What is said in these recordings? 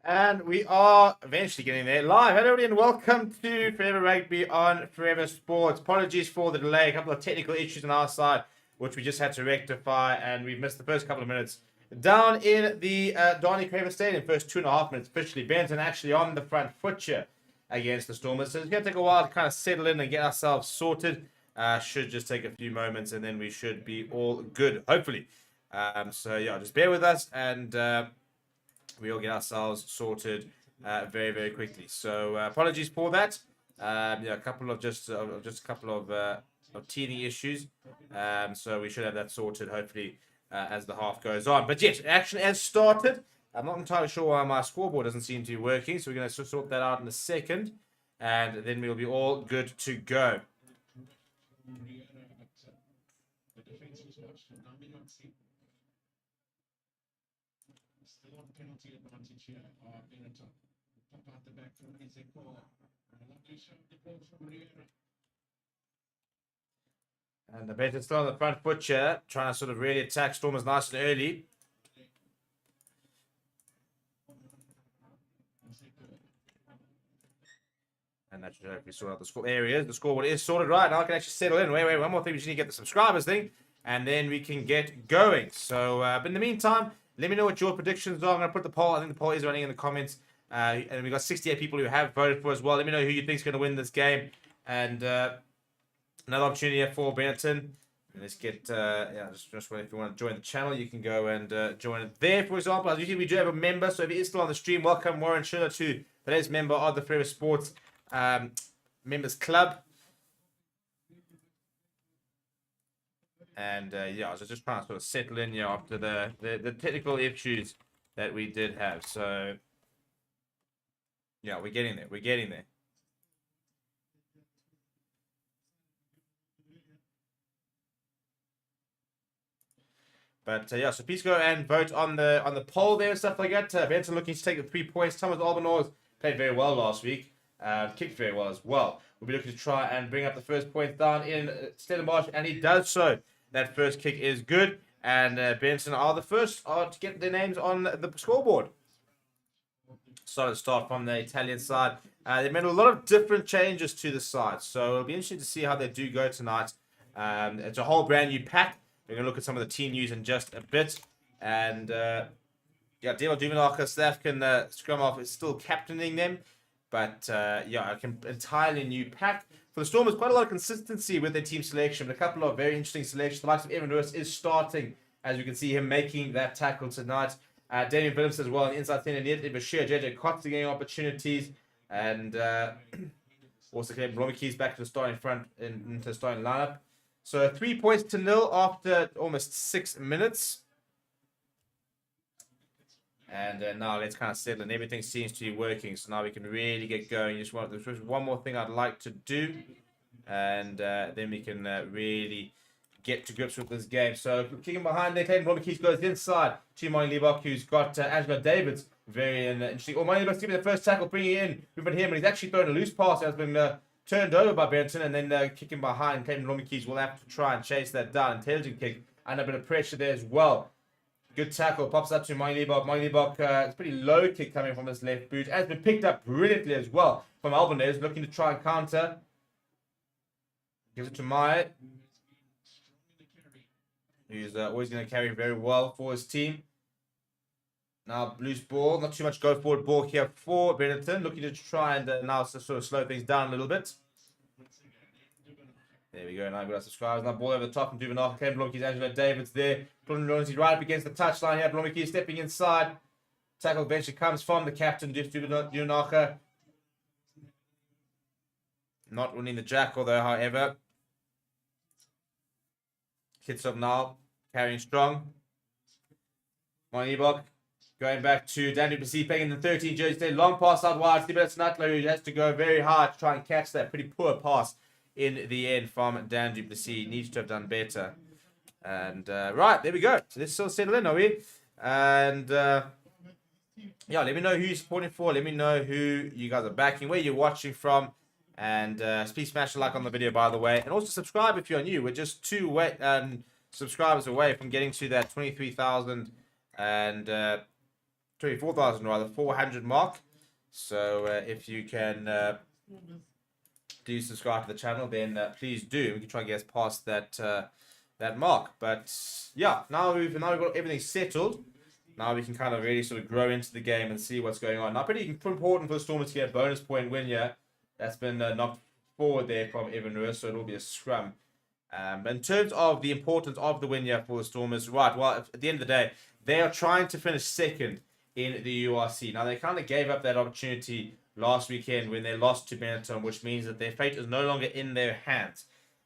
And we are eventually getting there live. Hello, everybody, and welcome to Forever Rugby on Forever Sports. Apologies for the delay, a couple of technical issues on our side, which we just had to rectify, and we've missed the first couple of minutes. Down in the Darnley Craven Stadium, first 2.5 minutes officially. Benetton actually on the front foot here against the Stormers. So it's going to take a while to kind of settle in and get ourselves sorted. Should just take a few moments, and then we should be all good, hopefully. So, yeah, just bear with us, and we'll get ourselves sorted very, very quickly. So apologies for that. Yeah, a couple of just a couple of teething issues. So we should have that sorted hopefully as the half goes on. But yes, action has started. I'm not entirely sure why my scoreboard doesn't seem to be working. So we're going to sort that out in a second, and then we'll be all good to go. Still on penalty advantage here. Benetton. Pop out the back from Ezekiel. Lovely shot the ball from Riera. And the Benetton still on the front foot here, trying to sort of really attack Stormers nice and early. And that should hopefully sort out the score areas. The scoreboard is sorted right now. I can actually settle in. Wait, one more thing. We just need to get the subscribers thing, and then we can get going. So, but in the meantime, let me know what your predictions are. I'm going to put the poll. I think the poll is running in the comments. And we've got 68 people who have voted for as well. Let me know who you think is going to win this game. And another opportunity for Benetton. Let's get, just if you want to join the channel, you can go and join it there, for example. As usually, we do have a member. So if you're still on the stream, welcome Warren Schiller to today's member of the Forever Sports Members Club. And yeah, I was just trying to sort of settle in here after the technical issues that we did have. So yeah, we're getting there. We're getting there. But yeah, so please go and vote on the poll there and stuff like that. Benton looking to take the 3 points. Thomas Albanor played very well last week. Kicked very well as well. We'll be looking to try and bring up the first point down in Stellenbosch, and he does so. That first kick is good, and Benton are the first to get their names on the scoreboard. Solid start from the Italian side. They made a lot of different changes to the side, so it'll be interesting to see how they do go tonight. It's a whole brand new pack. We're going to look at some of the team news in just a bit. And yeah, Demo Duvenacher, South African scrum half is still captaining them. But yeah, an entirely new pack. For the Stormers, quite a lot of consistency with their team selection. But a couple of very interesting selections. The likes of Evan Lewis is starting, as you can see him making that tackle tonight. Damian Williams as well on the inside center. Near Bashir, JJ Kotze getting opportunities. And also Caleb Romike's back to the starting front into the starting lineup. So 3-0 after almost 6 minutes. And now let's kind of settle, and everything seems to be working. So now we can really get going. There's one more thing I'd like to do, and then we can really get to grips with this game. So kicking behind there, Clayton Romike's goes inside to Mani Liebach, who's got Angelo Davids. Very interesting. Oh, Mani Liebach's giving the first tackle, bringing in Ruben him, and he's actually thrown a loose pass that has been turned over by Benton, and then kicking behind. Clayton Romike's will have to try and chase that down. Intelligent kick, and a bit of pressure there as well. Good tackle, pops up to Mani Liebach. Mani Liebach, it's pretty low kick coming from his left boot. Has been picked up brilliantly as well from Albanese, looking to try and counter. Gives it to Meyer, who's always going to carry very well for his team. Now, loose ball, not too much go forward ball here for Benetton. Looking to try and now sort of slow things down a little bit. There we go. Now we've got our subscribers. Now ball over the top from Duvenacher. Came Blomke's Angelo Davids there. Blomke's right up against the touchline here. Blomke stepping inside. Tackle eventually comes from the captain, Duvenacher. Not winning the jackal though, however. Kitsov now carrying strong. Mani Liebach going back to Dan du Plessis, playing in the 13 jersey. Long pass out wide. Steve Snutler, who has to go very hard to try and catch that pretty poor pass in the end from Dan du Plessis. Needs to have done better. And right, there we go. So let's still settle in, are we? And yeah, let me know who you're supporting for. Let me know who you guys are backing, where you're watching from. And please smash a like on the video, by the way. And also subscribe if you're new. We're just 2 subscribers away from getting to that 23,000 and 24,000 rather, 400 mark. So if you can do subscribe to the channel, then please do. We can try and get us past that mark. But yeah, now we've got everything settled. Now we can kind of really sort of grow into the game and see what's going on. Now, pretty important for the Stormers to get a bonus point win here. That's been knocked forward there from Evan Lewis, so it'll be a scrum. But in terms of the importance of the win here for the Stormers, right, well, at the end of the day, they are trying to finish second in the URC. Now, they kind of gave up that opportunity last weekend when they lost to Benetton, which means that their fate is no longer in their hands.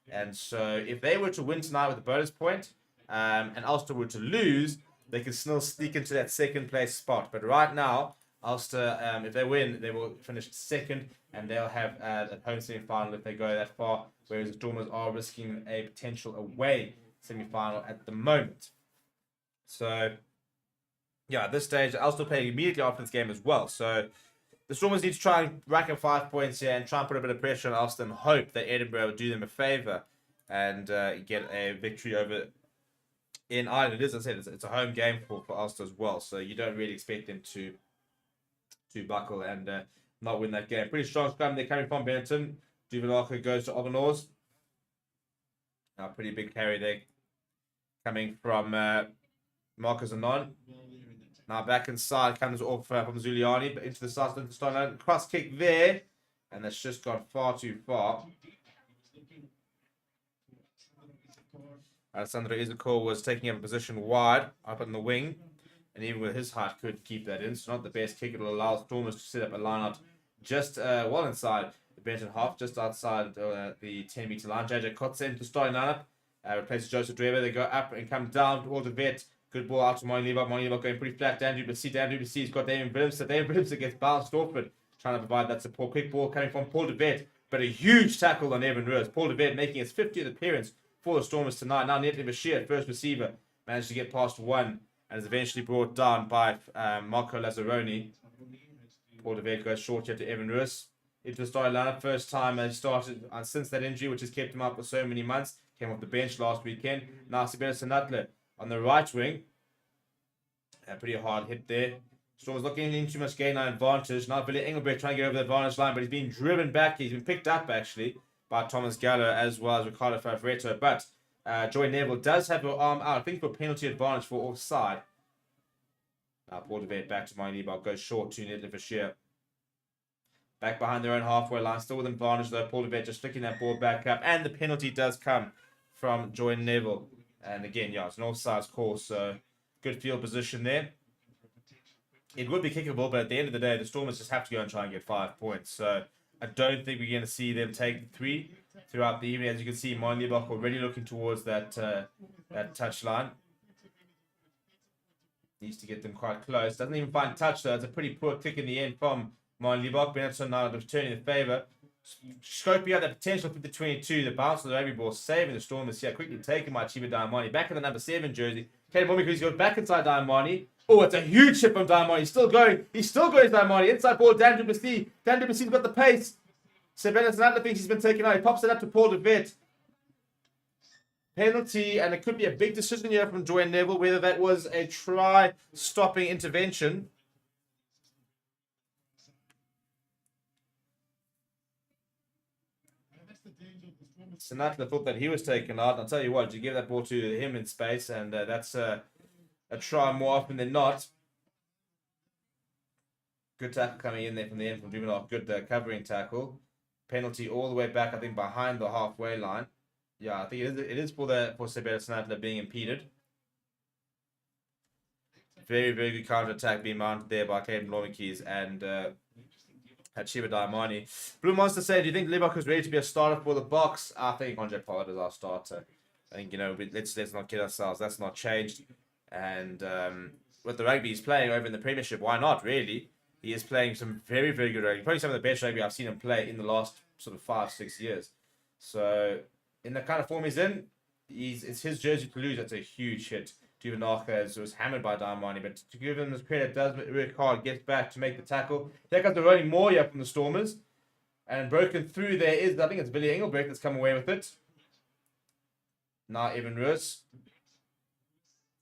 And so if they were to win tonight with a bonus point, and Ulster were to lose, they can still sneak into that second place spot. But right now, Ulster, if they win, they will finish second, and they'll have a home semi-final if they go that far, whereas the Stormers are risking a potential away semi-final at the moment. So, yeah, at this stage, Ulster playing immediately after this game as well. So, the Stormers need to try and rack up 5 points here and try and put a bit of pressure on Ulster and hope that Edinburgh will do them a favour and get a victory over in Ireland. It is, as I said, it's a home game for Ulster as well, so you don't really expect them to buckle and not win that game. Pretty strong scrum. They're coming from Benetton. Duvenarco goes to Obanors. Now, pretty big carry there coming from Marcus Anon. Now back inside comes off from Zuliani, but into the start. Cross kick there, and that's just gone far too far. Alessandro Isakor was taking up a position wide up on the wing, and even with his height could keep that in. So not the best kick. It'll allow Stormers to set up a line out just well inside the Benetton half, just outside the 10-meter line. JJ Kotze into the starting lineup, replaces Joseph Drever. They go up and come down towards the vet. Good ball out to Money Lever going pretty flat. Dan Duplessis has got Damien Brimster. Damien Brimster gets bounced off, but trying to provide that support. Quick ball coming from Paul de Vet, but a huge tackle on Evan Ruiz. Paul de Vet making his 50th appearance for the Stormers tonight. Now Netley Bashir, first receiver, managed to get past one and is eventually brought down by Marco Lazzaroni. Paul de Vet goes short here to Evan Ruiz. Into the starting lineup, first time he started since that injury, which has kept him up for so many months. Came off the bench last weekend. Now Sibera Sanatler on the right wing. A pretty hard hit there. Stormers looking into much gain line advantage. Now Billy Engelbrecht trying to get over the advantage line, but he's been driven back. He's been picked up actually by Thomas Gallo as well as Ricardo Favretto. But Joy Neville does have her arm out, I think, for penalty advantage for offside. Now Paul de Vet back to Mine Liebach, goes short to Netley Bashir. Back behind their own halfway line, still with advantage though. Paul de Vet just flicking that ball back up, and the penalty does come from Joy Neville. And again, yeah, it's an offside call, so good field position there. It would be kickable, but at the end of the day, the Stormers just have to go and try and get 5 points. So I don't think we're going to see them take 3 throughout the evening. As you can see, Mine Liebach already looking towards that touch line. Needs to get them quite close. Doesn't even find touch though. It's a pretty poor kick in the end from Mine Liebach. Benetton now returning the favour. Scoping out the potential for the 22. The bounce of the rugby ball saving the Stormers here. Quickly taken by Chiba Diamani. Back in the number 7 jersey. Caleb Momiku's got back inside Diamani. Oh, it's a huge hit from Diamani. He's still going. He's still going, Diamani. Inside ball, Dan Duplessis. Dan Duplessis got the pace. Sylvanus Nadler thinks he's been taken out. He pops it up to Paul de Vet. Penalty, and it could be a big decision here from Joy Neville, whether that was a try-stopping intervention. Sinatla thought that he was taken out. I'll tell you what, you give that ball to him in space, and that's a try more often than not. Good tackle coming in there from the end from Duvenarco. Good covering tackle. Penalty all the way back, I think, behind the halfway line. Yeah, I think it is for Sebera Sinatla being impeded. Very, very good counter attack being mounted there by Caden Blomikis and Chiba Diamani. Blue Monster said, do you think Liebach is ready to be a starter for the Box? I think Andre Pollard is our starter. I think, let's not kid ourselves. That's not changed. And with the rugby he's playing over in the Premiership, why not, really? He is playing some very, very good rugby. Probably some of the best rugby I've seen him play in the last sort of 5-6 years. So, in the kind of form he's in, it's his jersey to lose. That's a huge hit. Duvenarco was hammered by Diamani, but to give him his credit, does work hard, gets back to make the tackle. There comes the rolling Moya from the Stormers. And broken through there is, I think it's Billy Engelbrecht that's come away with it. Now Evan Ruiz.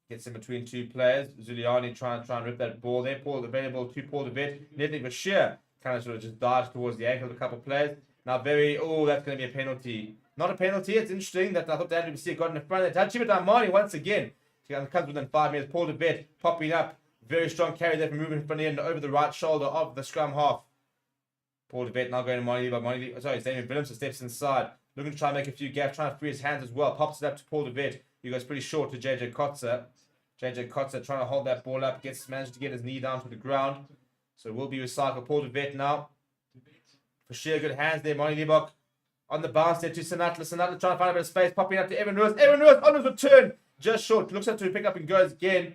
Gets in between two players. Zuliani trying and rip that ball there. Paul available to Paul de Vet. Nedley Bashir kind of sort of just dives towards the ankle of a couple of players. Now that's going to be a penalty. Not a penalty. It's interesting that I thought Daniel Bashir got in the front of that. Hachima Damani once again. He comes within 5 minutes. Paul de Vet popping up. Very strong carry there from moving from the end over the right shoulder of the scrum half. Paul de Vet now going to Money. Sorry, Damien Williamson steps inside. Looking to try and make a few gaps. Trying to free his hands as well. Pops it up to Paul de Vet. He goes pretty short to JJ Kotzer. JJ Kotzer trying to hold that ball up. Managed to get his knee down to the ground. So it will be recycled. Paul de Vet now. For sheer good hands there. Money Libok on the bounce there to Sinatla. Sinatla trying to find a bit of space. Popping up to Evan Lewis. Evan Lewis on his return. Just short. Looks up to pick up and goes again.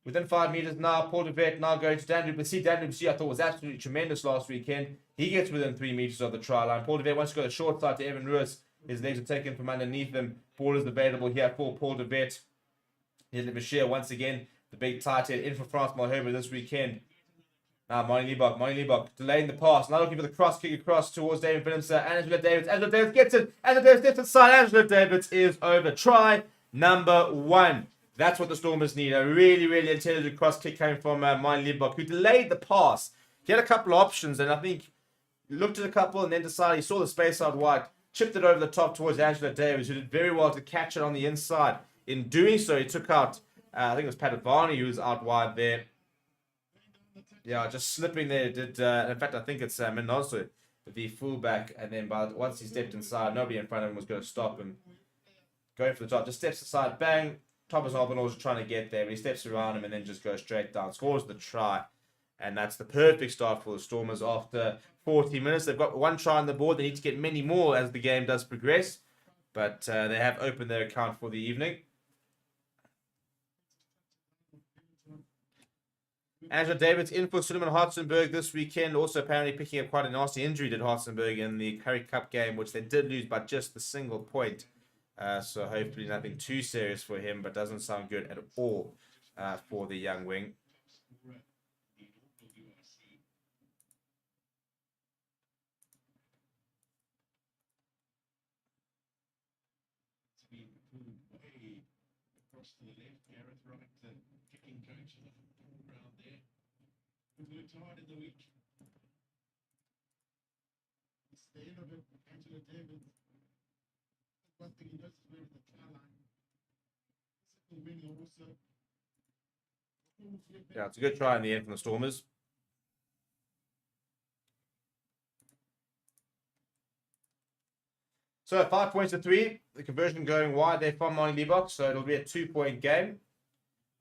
Within 5 meters now. Paul de Vet now going to Dan Duplessis. Dan Duplessis I thought was absolutely tremendous last weekend. He gets within 3 meters of the try line. Paul de Vet wants to go the short side to Evan Lewis. His legs are taken from underneath him. Ball is available here for Paul de Vet. Here's Bashir once again. The big tight head in for France Malherbe this weekend. Now Money Libok delaying the pass. Now looking for the cross kick across towards David Williamson. Angela Davids gets it. Angela Davids steps inside. Angela Davids is over. Try number 1. That's what the Stormers need. A really, really intelligent cross kick coming from Money Libok, who delayed the pass. He had a couple of options and I think looked at a couple and then decided he saw the space out wide. Chipped it over the top towards Angela Davies, who did very well to catch it on the inside. In doing so, he took out, I think it was Padavani who was out wide there. Yeah, just slipping there. In fact, I think it's Minoso, the fullback. And then once he stepped inside, nobody in front of him was going to stop him. Going for the top, just steps aside, bang. Thomas Albanose trying to get there, but he steps around him and then just goes straight down. Scores the try. And that's the perfect start for the Stormers after 40 minutes. They've got 1 try on the board. They need to get many more as the game does progress. But they have opened their account for the evening. Angela Davids in for Suleiman Hartzenberg this weekend. Also apparently picking up quite a nasty injury did Hartzenberg in the Currie Cup game, which they did lose by just the single point. So hopefully nothing too serious for him, but doesn't sound good at all for the young wing. Hard in the week. Staying of it, Angela David. One thing he does is where the try line. Yeah, it's a good try in the end from the Stormers. So 5 points to 3. The conversion going wide there from Money Libok, so it'll be a 2-point game.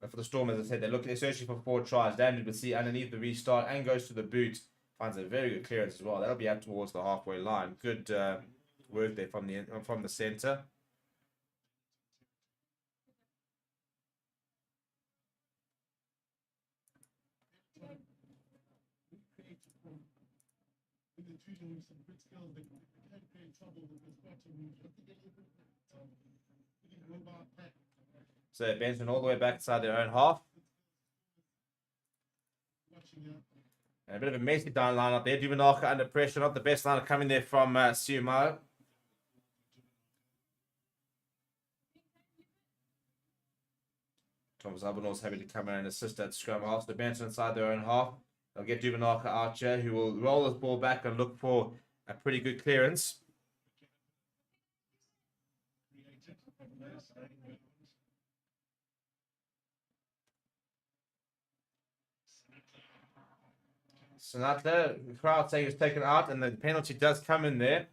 But for the Stormers, as I said, they're searching for 4 tries. Daniel Bashir underneath the restart and goes to the boot. Finds a very good clearance as well. That'll be up towards the halfway line. Good work there from the centre. So Benetton all the way back inside their own half. And a bit of a messy down line up there. Duvenaka under pressure. Not the best line coming there from Siumao. Thomas Albanose having to come in and assist at scrum half. So Benetton inside their own half. They'll get Duvenaka out here, who will roll his ball back and look for a pretty good clearance. Sinatra, the crowd saying it's taken out, and the penalty does come in there.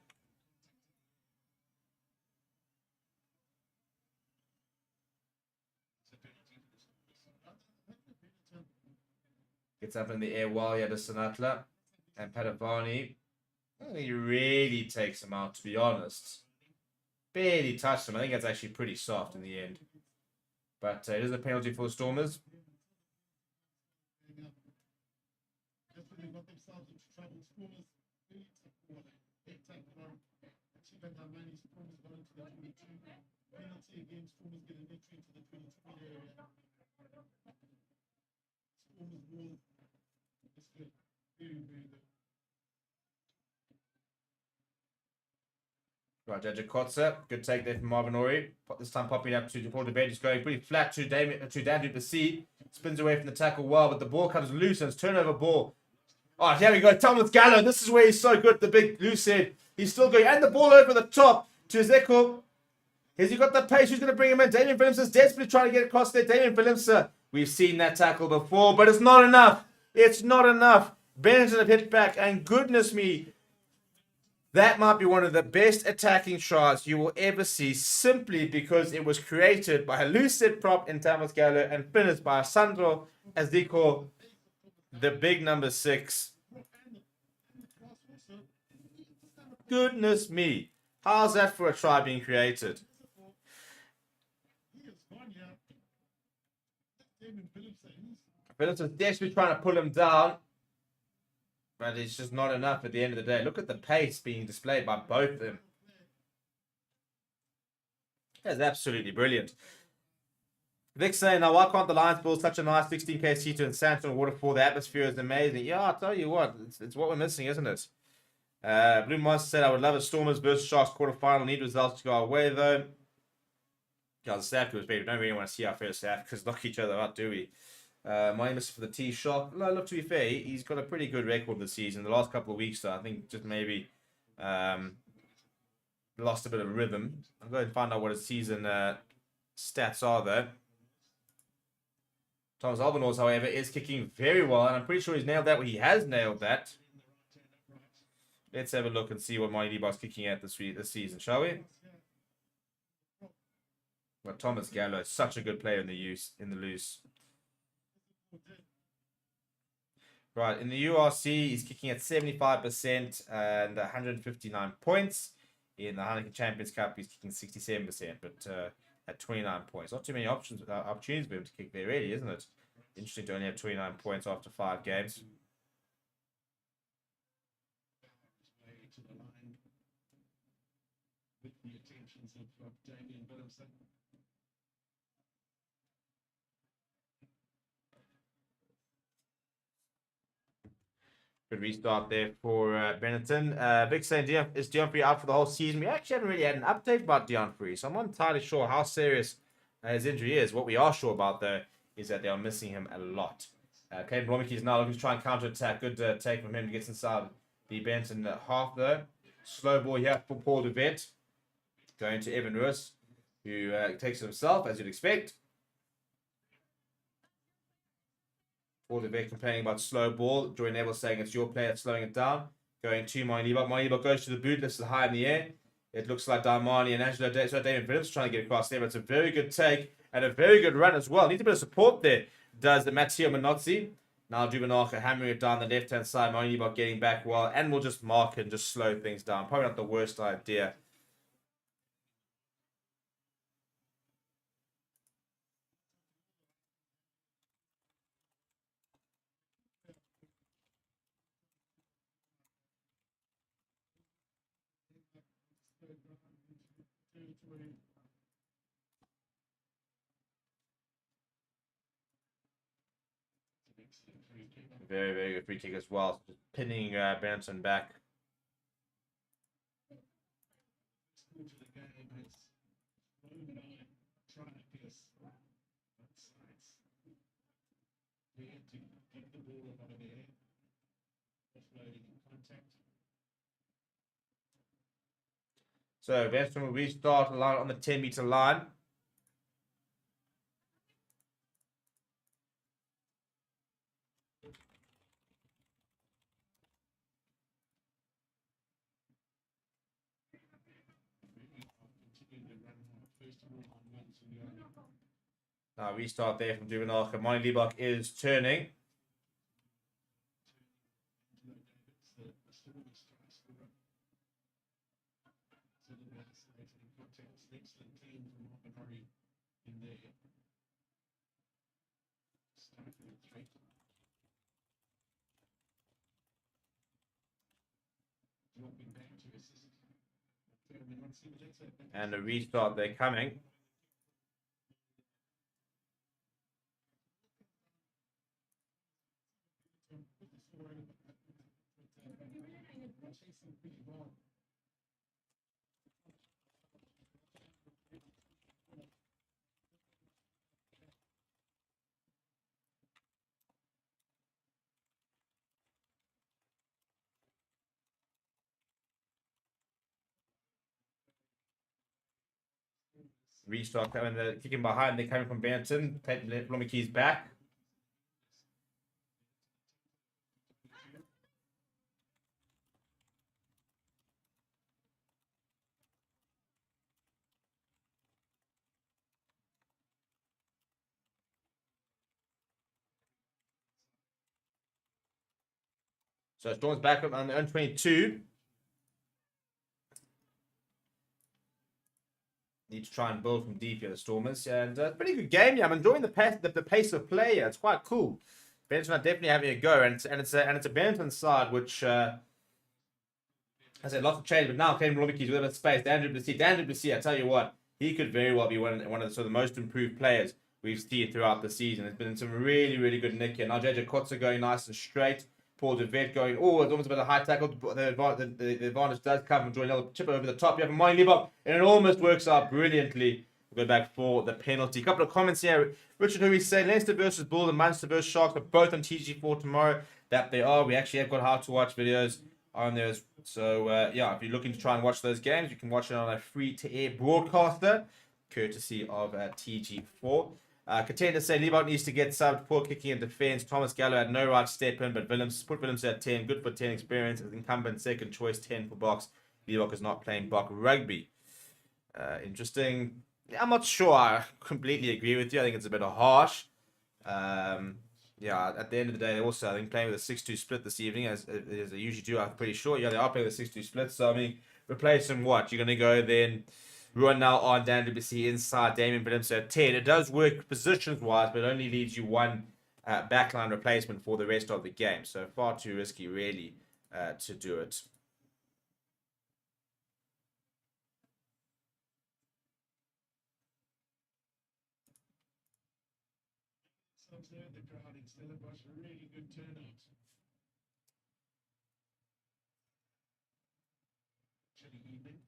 Gets up in the air while he had a Sinatra. And Padavani, he really takes him out, to be honest. Barely touched him. I think that's actually pretty soft in the end. But it is a penalty for the Stormers. Right, Kotze. Good take there from Marvin Ori. This time popping up to Paul DeBay, just going pretty flat to Dan Duplessis. Spins away from the tackle well, but the ball comes loose and it's turnover ball. Oh, here we go. Thomas Gallo. This is where he's so good. The big loose head. He's still going. And the ball over the top to Zeko. Has he got the pace? Who's going to bring him in? Damien Phillips is desperately trying to get across there. Damien Phillips, we've seen that tackle before, but it's not enough. It's not enough. Benetton have hit back, and goodness me, that might be one of the best attacking shots you will ever see, simply because it was created by a loose set prop in Thomas Gallo and finished by Sandro Aziko, the big number 6. Goodness me. How's that for a try being created? Phillips is desperately trying to pull him down, but it's just not enough at the end of the day. Look at the pace being displayed by both of them. That's absolutely brilliant. Vic saying, now why can't the Lions build such a nice 16K seater in Santon Waterfall? The atmosphere is amazing. Yeah, I'll tell you what, it's what we're missing, isn't it? Blue Monster said, I would love a Stormers versus Sharks quarterfinal. Need results to go our way, though. Guys, the South was better. We don't really want to see our first South because knock each other out, do we? My miss for the T-Shark. Look, to be fair, he's got a pretty good record this season. The last couple of weeks, though, I think just maybe lost a bit of rhythm. I'll go and find out what his season stats are, though. Thomas Albanose, however, is kicking very well, and I'm pretty sure he's nailed that. Well, he has nailed that. Let's have a look and see what Monty Lebar's kicking at this season, shall we? Well, Thomas Gallo is such a good player in the loose. Right, in the URC, he's kicking at 75% and 159 points. In the Heineken Champions Cup, he's kicking 67%, but at 29 points. Not too many opportunities for him to kick there, really, isn't it? Interesting to only have 29 points after 5 games. With the attentions of Damien Phillips. Good restart there for Benetton. Big saying, is Dion Free out for the whole season? We actually haven't really had an update about Dion Free, so I'm not entirely sure how serious his injury is. What we are sure about, though, is that they are missing him a lot. Caden Blomeke is now looking to try and counter-attack. Good take from him to get inside the Benetton half, though. Slow ball here for Paul DeVet. Going to Evan Russ, who takes it himself, as you'd expect. Paul DeVet complaining about slow ball. Joy Neville saying it's your player slowing it down. Going to Moineba. Moineba goes to the boot. This is high in the air. It looks like Darmani and Angelo Damien Phillips trying to get across there, but it's a very good take and a very good run as well. Needs a bit of support there, does the Matteo Minozzi. Now Dubanacher hammering it down the left-hand side. Moineba getting back well, and we'll just mark it and just slow things down. Probably not the worst idea. Very, very good free kick as well. Just pinning Benson back. So Benson will restart on the 10-meter line. Now restart there from Dubanacher. Monty Leibach is turning. And a restart they're coming. Restart coming, kicking behind. They're coming from Benetton. Blomiki's back. So Storm's back up on the 22. Need to try and build from deep here, the Stormers. And pretty good game. Yeah, I'm enjoying the pace of play here. It's quite cool. Benetton are definitely having a go. And it's a Benetton side, which, I said, lots of change. But now Kevin Blomiki's with a bit of space. Dan Duplessis, I tell you what, he could very well be one of the sort of most improved players we've seen throughout the season. There's been some really, really good nick here. Now JJ Kotze going nice and straight. Paul de Vet going, it's almost a bit of a high tackle. The advantage does come from doing a little chip over the top. You have a Mine Liebach, and it almost works out brilliantly. We'll go back for the penalty. A couple of comments here. Richard Hui saying Leicester versus Bull and Manchester versus Sharks are both on TG4 tomorrow. That they are. We actually have got how to watch videos on there. So, yeah, if you're looking to try and watch those games, you can watch it on a free-to-air broadcaster, courtesy of TG4. Contender say Liebach needs to get subbed, poor kicking and defense. Thomas Gallo had no right to step in, but Willems at 10. Good for 10 experience. As incumbent second choice, 10 for box. Liebach is not playing Bach rugby. Interesting. I'm not sure I completely agree with you. I think it's a bit harsh. Yeah, at the end of the day, also, I think playing with a 6-2 split this evening, as they usually do, I'm pretty sure. Yeah, they are playing with a 6-2 split. So, I mean, replace them what? You're going to go then Ruan now on Dan WC inside, Damien Williams at 10. It does work positions-wise, but it only leaves you one backline replacement for the rest of the game. So far too risky, really, to do it. Observe the crowd in Stellenbosch, a really good turnout. Chilly evening.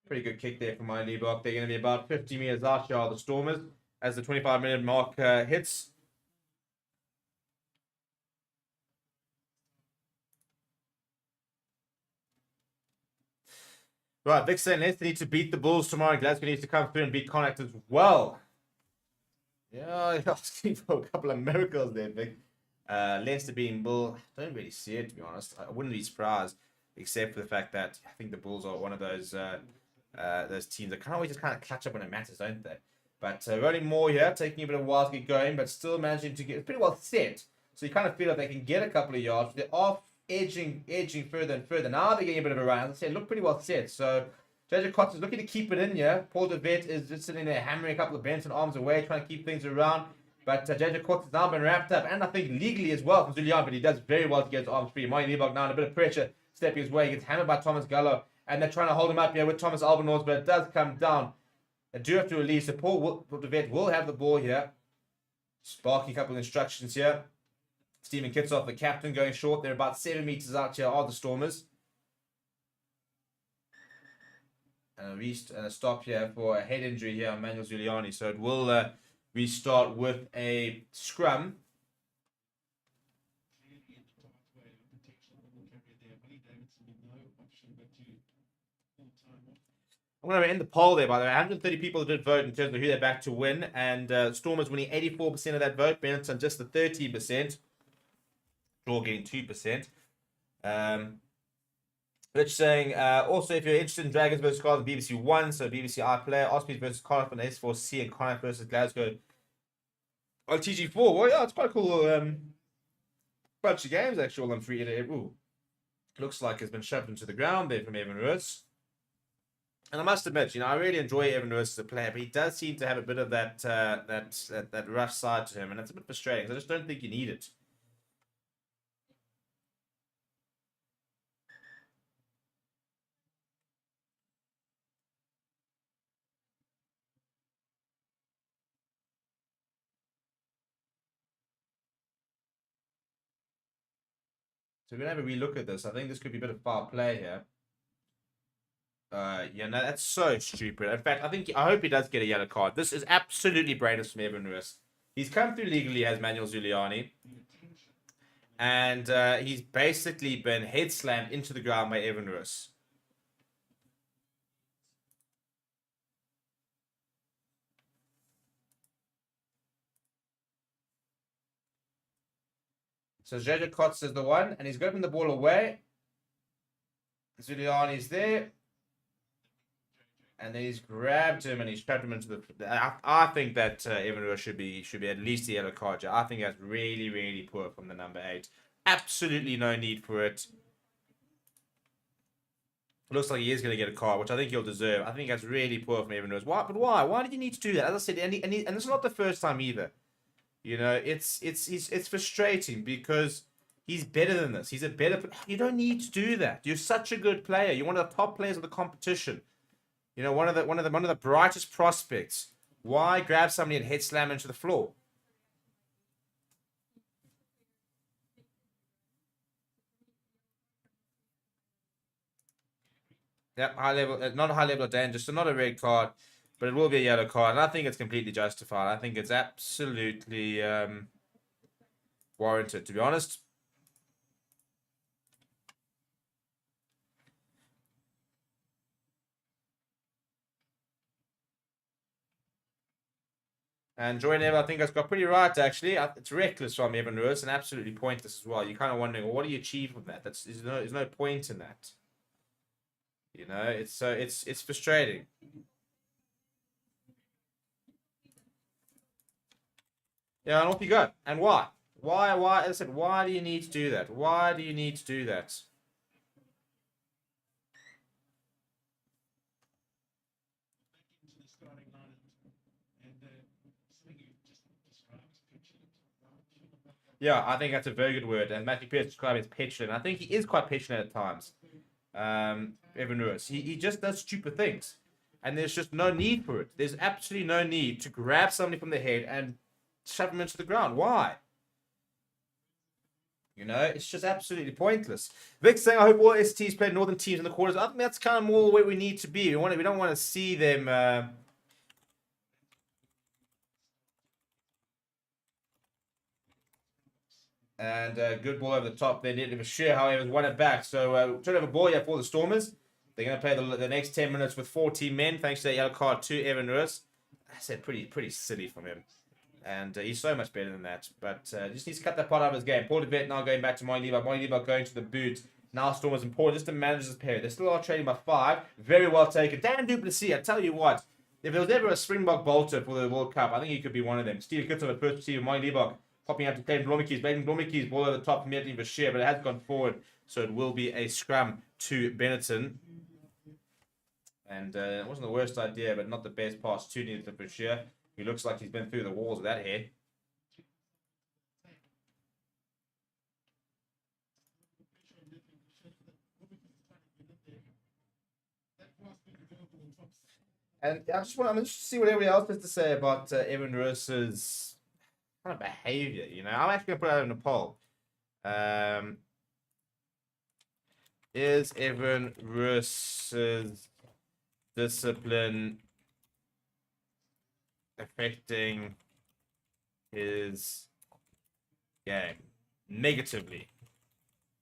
Pretty good kick there from my Liebach. They're going to be about 50 meters out here, the Stormers, as the 25-minute mark hits. Right, Vic saying Leicester need to beat the Bulls tomorrow. Glasgow needs to come through and beat Connacht as well. Yeah, you're asking for a couple of miracles there, Vic. Leicester beating Bull, I don't really see it, to be honest. I wouldn't be surprised, except for the fact that I think the Bulls are one of those teams that always just kind of catch up when it matters, don't they? But Rolling Moore here, taking a bit of a while to get going, but still managing to get pretty well set. So you kind of feel like they can get a couple of yards. They're off edging further and further. Now they're getting a bit of a run. As I say, look pretty well set. So JJ Kotze is looking to keep it in here. Paul de Vet is just sitting there hammering a couple of Benetton arms away, trying to keep things around. But JJ Kotze has now been wrapped up, and I think legally as well from Zulian, but he does very well to get his arms free. Mine Liebach now in a bit of pressure, stepping his way. He gets hammered by Thomas Gallo, and they're trying to hold him up here with Thomas Albanors, but it does come down. They do have to release. So Paul de Vet will have the ball here. Sparky a couple of instructions here. Stephen Kitsoff, the captain, going short. They're about 7 meters out here are the Stormers. And a stop here for a head injury here on Manuel Giuliani. So it will restart with a scrum. I'm going to end the poll there, by the way. 130 people did vote in terms of who they're back to win. And Stormers winning 84% of that vote. Benetton just the 30%. Draw getting 2%. Rich saying, also, if you're interested in Dragons versus Scarlet, BBC One, so BBC iPlayer, Ospreys versus Connacht on S4C, and Connacht versus Glasgow on TG4. Well, yeah, it's quite a cool bunch of games, actually, on free. Ooh, looks like it's been shoved into the ground there from Evan Roos. And I must admit, I really enjoy Evan Roos as a player, but he does seem to have a bit of that rough side to him, and it's a bit frustrating. I just don't think you need it. So we're going to have a relook at this. I think this could be a bit of foul play here. Yeah, no, that's so stupid. In fact, I hope he does get a yellow card. This is absolutely brainless from Evan Roos. He's come through legally as Manuel Zuliani. And he's basically been head slammed into the ground by Evan Roos. So Jojo Kotz is the one, and he's gotten the ball away. Zuliani's there. And then he's grabbed him and he's trapped him into the. I think that Evan Roos should be at least a yellow card. I think that's really, really poor from the number 8. Absolutely no need for it. It looks like he is going to get a card, which I think he'll deserve. I think that's really poor from Evan Roos. Why? But why? Why did you need to do that? As I said, and this is not the first time either. You know, it's frustrating because he's better than this. He's a better. You don't need to do that. You're such a good player. You're one of the top players of the competition. You know, one of the brightest prospects. Why grab somebody and head slam into the floor? Yep, high level, not a high level of danger, so not a red card, but it will be a yellow card, and I think it's completely justified. I think it's absolutely warranted, to be honest. And Joy Neville, I think, has got pretty right, actually. It's reckless from Evan Roos and absolutely pointless as well. You're kind of wondering, well, what do you achieve from that? There's no point in that. You know, it's frustrating. Yeah, and off you go. And why? Why? As I said, why do you need to do that? Why do you need to do that? Yeah, I think that's a very good word. And Matthew Pierce described as petulant. I think he is quite petulant at times. Evan Roos. He just does stupid things. And there's just no need for it. There's absolutely no need to grab somebody from the head and shove him into the ground. Why? You know, it's just absolutely pointless. Vic's saying, I hope all STs play Northern teams in the quarters. I think that's kind of more where we need to be. We don't want to see them... And good ball over the top there. Needed of Shear, however, has won it back. So, turnover ball here for the Stormers. They're going to play the next 10 minutes with 14 men, thanks to that yellow card to Evan Roos. I said pretty silly from him. And he's so much better than that. But just needs to cut that part out of his game. Paul DeVet now going back to Moy Levi going to the boot. Now Stormers important just to manage this period. They still are trading by 5. Very well taken. Dan Duplessis, I tell you what. If there was ever a Springbok bolter for the World Cup, I think he could be one of them. Steve Kitson at first receiver, Moy Levi popping out to Clayton Blommetjies. Clayton Blommetjies ball over the top immediately for Shear, but it has gone forward. So it will be a scrum to Benetton. And it wasn't the worst idea, but not the best pass to Neil for Shear. He looks like he's been through the walls with that hair. And I'm just to see what everybody else has to say about Evan Roos's kind of behavior. You know, I'm actually going to put it out in a poll. Is Evan Roos's discipline affecting his game negatively?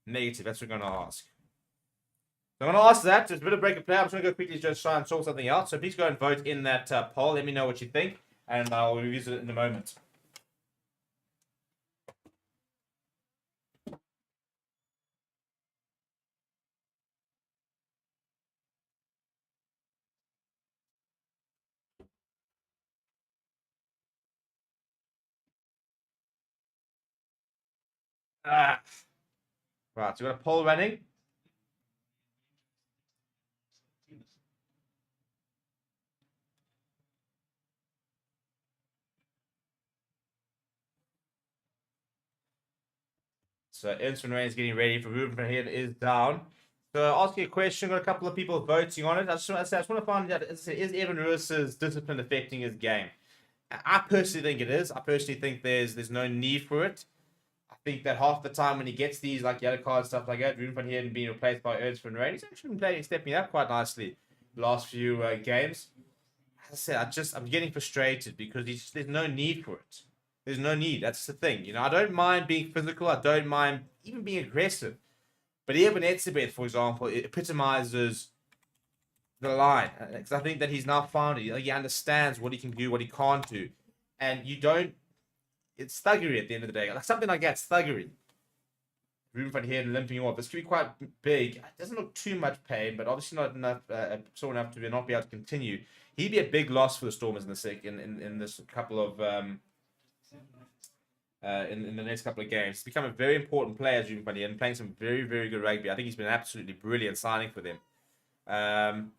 Negative. That's what we're going to ask. So I'm going to ask that. There's a bit of break of play. I'm just going to go quickly just try and sort something out. So please go and vote in that poll. Let me know what you think, and I'll revisit it in a moment. Right, so we've got a poll running. So Ernst van Rijn is getting ready for Ruben van Heerden is down. So asking a question, got a couple of people voting on it. I just want to find out, is Evan Roos's discipline affecting his game? I personally think it is. I personally think there's no need for it. I think that half the time when he gets these like yellow cards, stuff like that, Ruben van Heerden being replaced by Ernst van Rijn, he's actually been stepping up quite nicely the last few games. As I said, I'm getting frustrated because there's no need for it. There's no need. That's the thing. You know, I don't mind being physical. I don't mind even being aggressive. But Eben Etzebeth, for example, it epitomizes the line. Because I think that he's now found it. He understands what he can do, what he can't do. And you don't... It's thuggery at the end of the day. Like something like that, thuggery. Ruben van Heerden limping off. This could be quite big. It doesn't look too much pain, but obviously not enough, so enough to not be able to continue. He'd be a big loss for the Stormers in this couple of in the next couple of games. He's become a very important player, Ruben van Heerden, playing some very, very good rugby. I think he's been absolutely brilliant signing for them.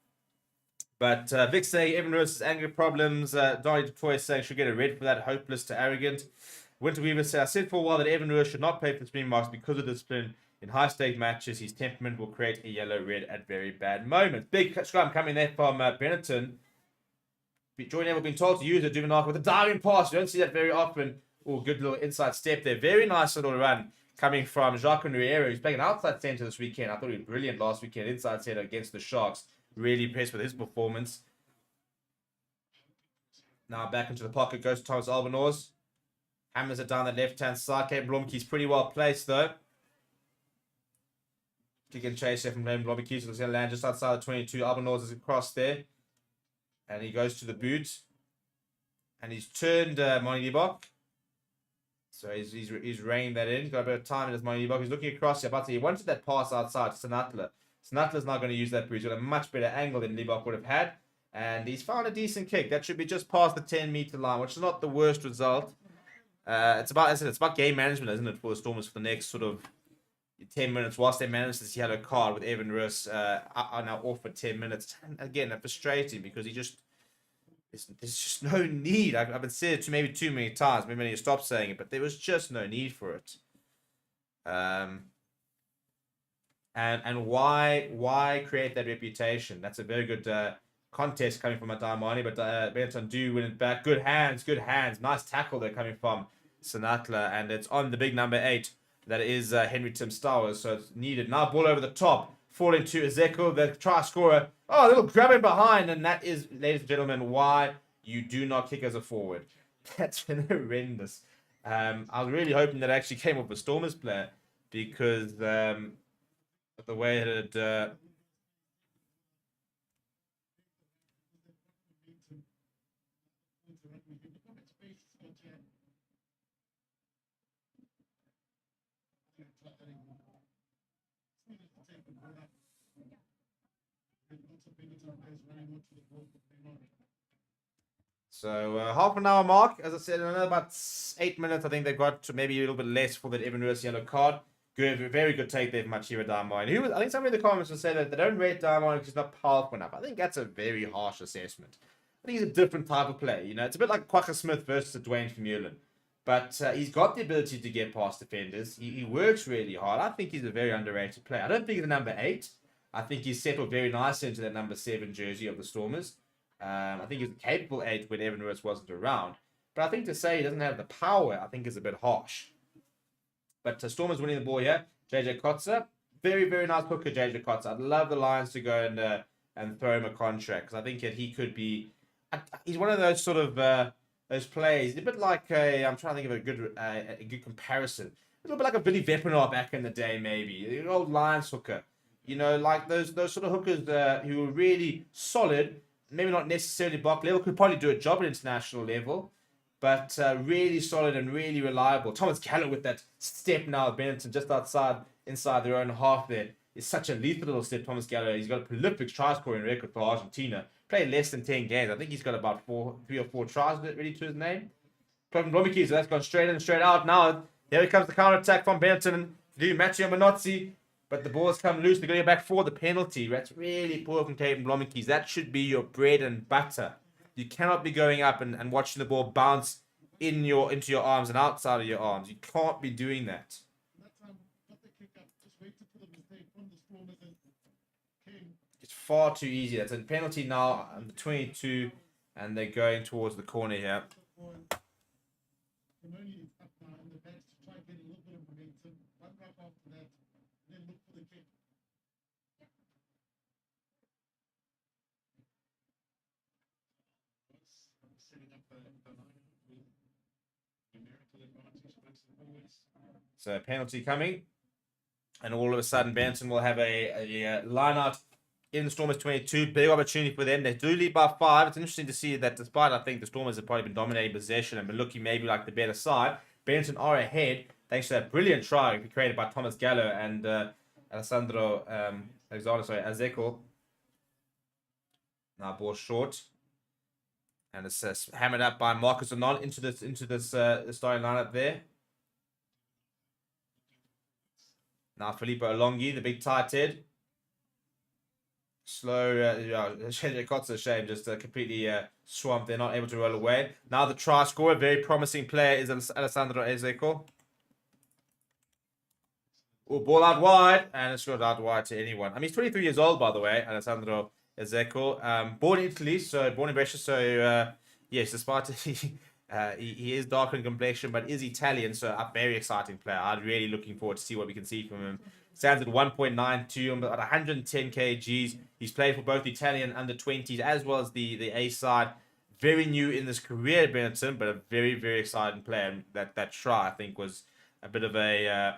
But Vic saying Evan Lewis's anger problems. Donny Detroit saying should get a red for that. Hopeless to arrogant. Winter Weaver said, I said for a while that Evan Lewis should not play for the Springboks because of discipline. In high-stake matches, his temperament will create a yellow-red at very bad moments. Big scrum coming there from Benetton. Joy Neville been told to use it, Duvenark with a diving pass. You don't see that very often. Oh, good little inside step there. Very nice little run coming from Jacques Riera, who's playing an outside centre this weekend. I thought he was brilliant last weekend, inside centre against the Sharks. Really impressed with his performance. Now back into the pocket goes Thomas Albanose. Hammers it down the left-hand side. Cape Blomke's pretty well placed, though. Kick and chase here from Blomke. So he's going to land just outside the 22. Albanose is across there. And he goes to the boot. And he's turned Monty Libok. So he's reined that in. He's got a bit of time in his Monty Libok. He's looking across here. But he wanted that pass outside to Sanatla. Sanatla's not going to use that boot. He's got a much better angle than Libok would have had. And he's found a decent kick. That should be just past the 10-meter line, which is not the worst result. It's about game management, isn't it, for the Stormers for the next sort of 10 minutes whilst they manage this yellow card with Evan Russ are now off for 10 minutes. And again, that's frustrating because there's just no need. I've been saying it maybe too many times. Maybe I need to stop saying it, but there was just no need for it. And why create that reputation? That's a very good contest coming from Adamani, but Benetton do win it back. Good hands. Nice tackle there coming from Sanatla, and it's on the big number 8. That is Henry Tim Stowers, so it's needed. Now ball over the top, falling to Ezekiel, the try scorer. Oh, a little grabbing behind, and that is, ladies and gentlemen, why you do not kick as a forward. That's been horrendous. I was really hoping that actually came off a Stormers player because the way it had... So half an hour mark, as I said, in another about 8 minutes. I think they've got to maybe a little bit less for that Evan Lewis yellow card. Good, very good take there from Machira Diamond. I think somebody in the comments will say that they don't rate Diamond because he's not powerful enough. I think that's a very harsh assessment. I think he's a different type of player. You know, it's a bit like Quacker Smith versus Dwayne Vermeulen. But he's got the ability to get past defenders. He works really hard. I think he's a very underrated player. I don't think he's a number 8. I think he's settled very nicely into that number 7 jersey of the Stormers. I think he's a capable 8 when Evan Lewis wasn't around. But I think to say he doesn't have the power, I think is a bit harsh. But Stormers winning the ball here. JJ Kotzer. Very, very nice hooker, JJ Kotzer. I'd love the Lions to go and throw him a contract. Because I think that he could be... He's one of those sort of... those plays. A bit like I'm trying to think of a good comparison. A little bit like a Billy Vepinor back in the day, maybe. The old Lions hooker. You know, like those sort of hookers who were really solid... Maybe not necessarily Bok level, could probably do a job at international level, but really solid and really reliable. Thomas Gallo with that step now at Benetton just inside their own half there. Is such a lethal little step, Thomas Gallo. He's got a prolific try scoring record for Argentina. Played less than 10 games. I think he's got about 3 or 4 tries ready to his name. From Blomke, so that's gone straight in and straight out. Now, here comes the counter attack from Benetton. Do Matteo Manozzi. But the ball's come loose. They're going to go back for the penalty. That's really poor from Caden Blomke's. That should be your bread and butter. You cannot be going up and watching the ball bounce into your arms and outside of your arms. You can't be doing that. It's far too easy. That's a penalty now on the 22, and they're going towards the corner here. Numerical advantage makes it always. So penalty coming. And all of a sudden, Benetton will have a line out in the Stormers 22. Big opportunity for them. They do lead by 5. It's interesting to see that despite, I think, the Stormers have probably been dominating possession and been looking maybe like the better side, Benetton are ahead thanks to that brilliant try created by Thomas Gallo and Alessandro Azeco. Now ball short. And it's hammered up by Marcus Anon into this starting lineup there. Now Filippo Alonghi, the big tight head. Slow, Kot's a shame, just completely swamped. They're not able to roll away. Now the try scorer, very promising player, is Alessandro Ezeco. Oh, ball out wide, and it's got out wide to anyone. I mean, he's 23 years old, by the way, Alessandro Ezeco. Born in Italy, so born in Brescia, so yes, despite he is darker in complexion, but is Italian, so a very exciting player. I'm really looking forward to see what we can see from him. Stands at 1.92, at 110 kgs. He's played for both the Italian under 20s as well as the A side. Very new in this career at Benetton, but a very, very exciting player. And that try, I think, was a bit of an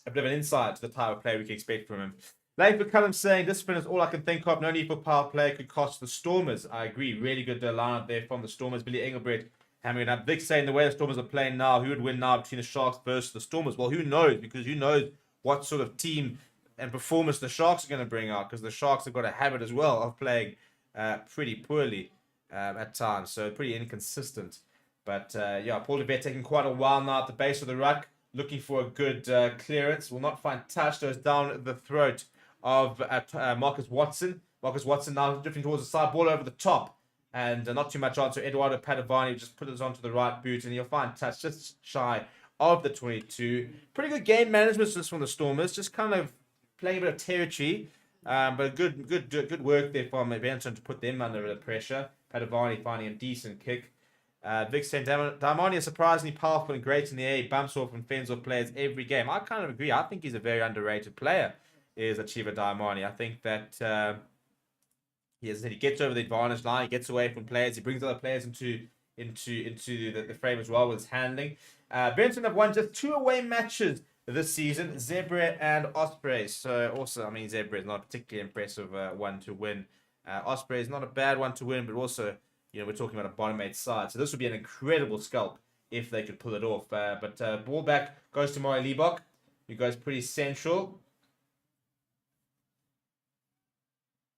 insight to the type of player we can expect from him. Late McCullum saying, discipline is all I can think of. No need for power play. Could cost the Stormers. I agree. Really good line there from the Stormers. Billy Engelbrecht hammering it up. Vic saying the way the Stormers are playing now, who would win now between the Sharks versus the Stormers? Well, who knows? Because who knows what sort of team and performance the Sharks are going to bring out. Because the Sharks have got a habit as well of playing pretty poorly at times. So pretty inconsistent. But yeah, Paul DeVet taking quite a while now at the base of the ruck. Looking for a good clearance. Will not find touch. Goes down the throat of Marcus Watson. Marcus Watson now drifting towards the side. Ball over the top. And not too much on. So Eduardo Padovani just put it onto the right boot. And you'll find touch just shy of the 22. Pretty good game management just from the Stormers. Just kind of playing a bit of territory. But good work there from Benetton to put them under a bit of pressure. Padovani finding a decent kick. Vic saying Darmani is surprisingly powerful and great in the air. He bumps off and fends off players every game. I kind of agree. I think he's a very underrated player, is Achieva Darmani. I think that he gets over the advantage line. He gets away from players. He brings other players into the frame as well with his handling. Benetton have won just 2 away matches this season, Zebra and Ospreys. So also, I mean, Zebra is not a particularly impressive one to win. Osprey is not a bad one to win, but also, you know, we're talking about a bottom 8 side. So this would be an incredible scalp if they could pull it off. But ball back goes to Murray Liebach, who goes pretty central.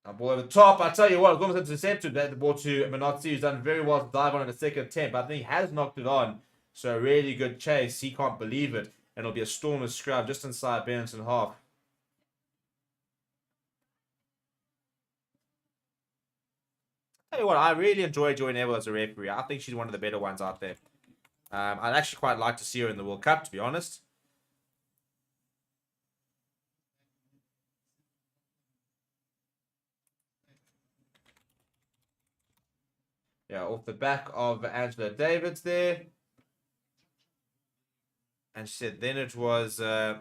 Now ball over the top. I tell you what, it's almost intercepted the ball to Minozzi, who's done very well to dive on in the second attempt. But I think he has knocked it on. So a really good chase. He can't believe it. And it'll be a Stormers scrub just inside Benetton half. Tell you what, I really enjoy Joy Neville as a referee. I think she's one of the better ones out there. I'd actually quite like to see her in the World Cup, to be honest. Yeah, off the back of Angela Davids there. And she said then it was... So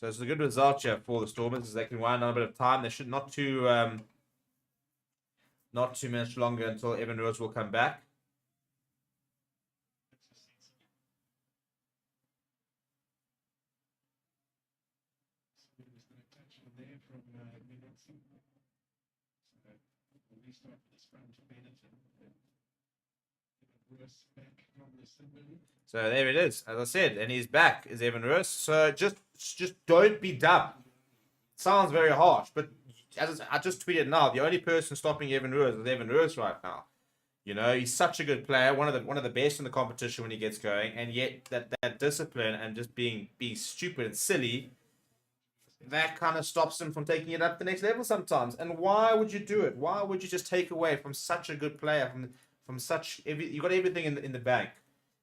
it's a good result here for the Stormers as they can wind down a bit of time. They should not too much longer until Evan Rose will come back. So there it is, as I said, and he's back, is Evan Rose. So just don't be dumb. Sounds very harsh, but as I just tweeted now, the only person stopping Evan Rose is Evan Rose right now. You know, he's such a good player, one of the best in the competition when he gets going, and yet that discipline and just being stupid and silly, that kind of stops him from taking it up to the next level sometimes. And why would you do it? Why would you just take away from such a good player, from such you got everything in the bank?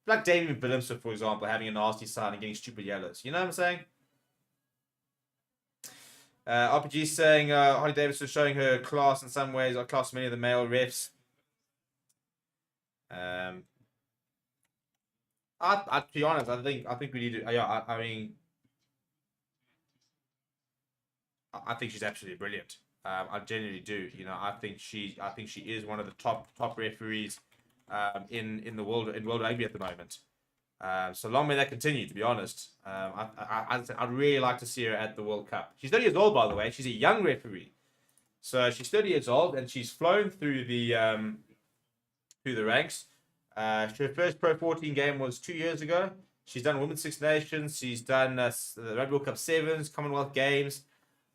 Like David Willemse, for example, having a nasty side and getting stupid yellows. You know what I'm saying? RPG saying Holly Davis is showing her class in some ways, or class many of the male refs. To be honest, I think we need to. Yeah, I mean, I think she's absolutely brilliant. I genuinely do. You know, I think she is one of the top referees in the world rugby at the moment. So long may that continue. To be honest, I'd really like to see her at the World Cup. She's 30 years old, by the way. She's a young referee, so she's 30 years old and she's flown through the ranks. Her first Pro 14 game was 2 years ago. She's done Women's Six Nations. She's done the Rugby World Cup Sevens, Commonwealth Games.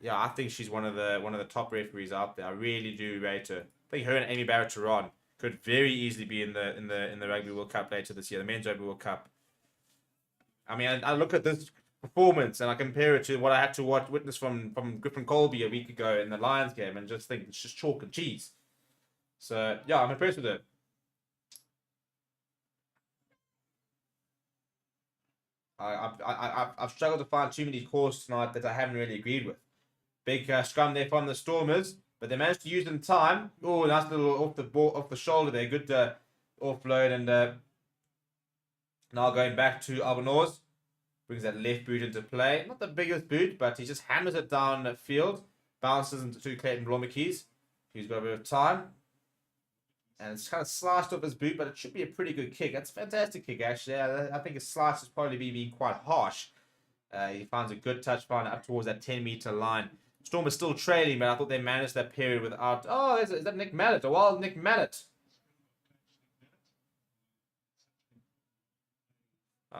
Yeah, I think she's one of the top referees out there. I really do rate her. I think her and Amy Barrett-Turan could very easily be in the Rugby World Cup later this year, the Men's Rugby World Cup. I mean, I look at this performance and I compare it to what I had to witness from Griffin Colby a week ago in the Lions game, and just think it's just chalk and cheese. So yeah, I'm impressed with it. I've struggled to find too many calls tonight that I haven't really agreed with. Big scrum there from the Stormers, but they managed to use it in time. Oh, nice little off the shoulder there. Good offload, and now going back to Albanese. Brings that left boot into play. Not the biggest boot, but he just hammers it down the field. Bounces into Clayton Blommakeys, who's got a bit of time. And it's kind of sliced off his boot, but it should be a pretty good kick. That's a fantastic kick, actually. I think his slice is probably being quite harsh. He finds a good touch find up towards that 10-meter line. Storm is still trailing, but I thought they managed that period without... Oh, is that Nick Mallet? A wild Nick Mallet.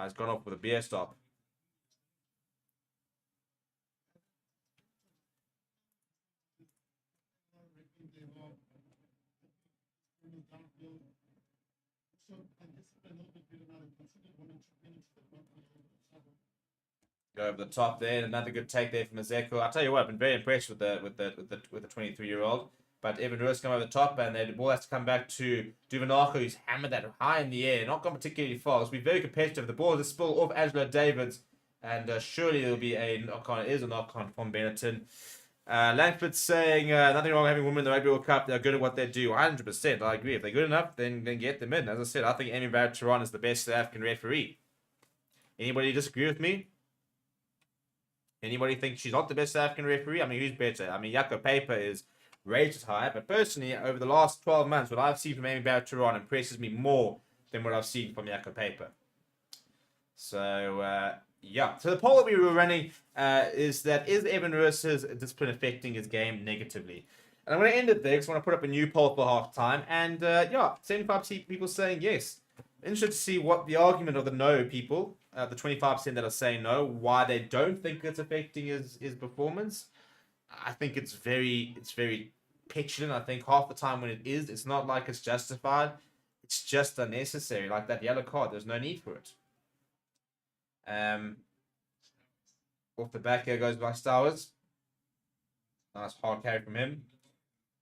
He's gone off with a beer stop. Go over the top there, another good take there from Mazeko. I tell you what, I've been very impressed with the 23-year-old. But Evan Lewis come over the top, and the ball has to come back to Duvanako, who's hammered that high in the air, not gone particularly far. It's been very competitive. The ball is spill off Angela Davids, and surely there'll be a knock-on. It is a knock-on from Benetton. Langford's saying nothing wrong with having women in the Rugby World Cup. They're good at what they do. 100%. I agree. If they're good enough, then get them in. As I said, I think Amy Barrett-Turan is the best South African referee. Anybody disagree with me? Anybody think she's not the best South African referee? I mean, who's better? I mean, Jaco Paper is rated high, but personally, over the last 12 months, what I've seen from Amy Barrett-Turan impresses me more than what I've seen from Jaco Paper. So, yeah. So the poll that we were running is Evan Roos's discipline affecting his game negatively? And I'm going to end it there because I want to put up a new poll for half time. And, yeah, 75% people saying yes. Interested to see what the argument of the no people, the 25% that are saying no, why they don't think it's affecting his performance. I think it's very petulant. I think half the time when it is, it's not like it's justified. It's just unnecessary. Like that yellow card, there's no need for it. Off the back here goes by Stowers. Nice hard carry from him.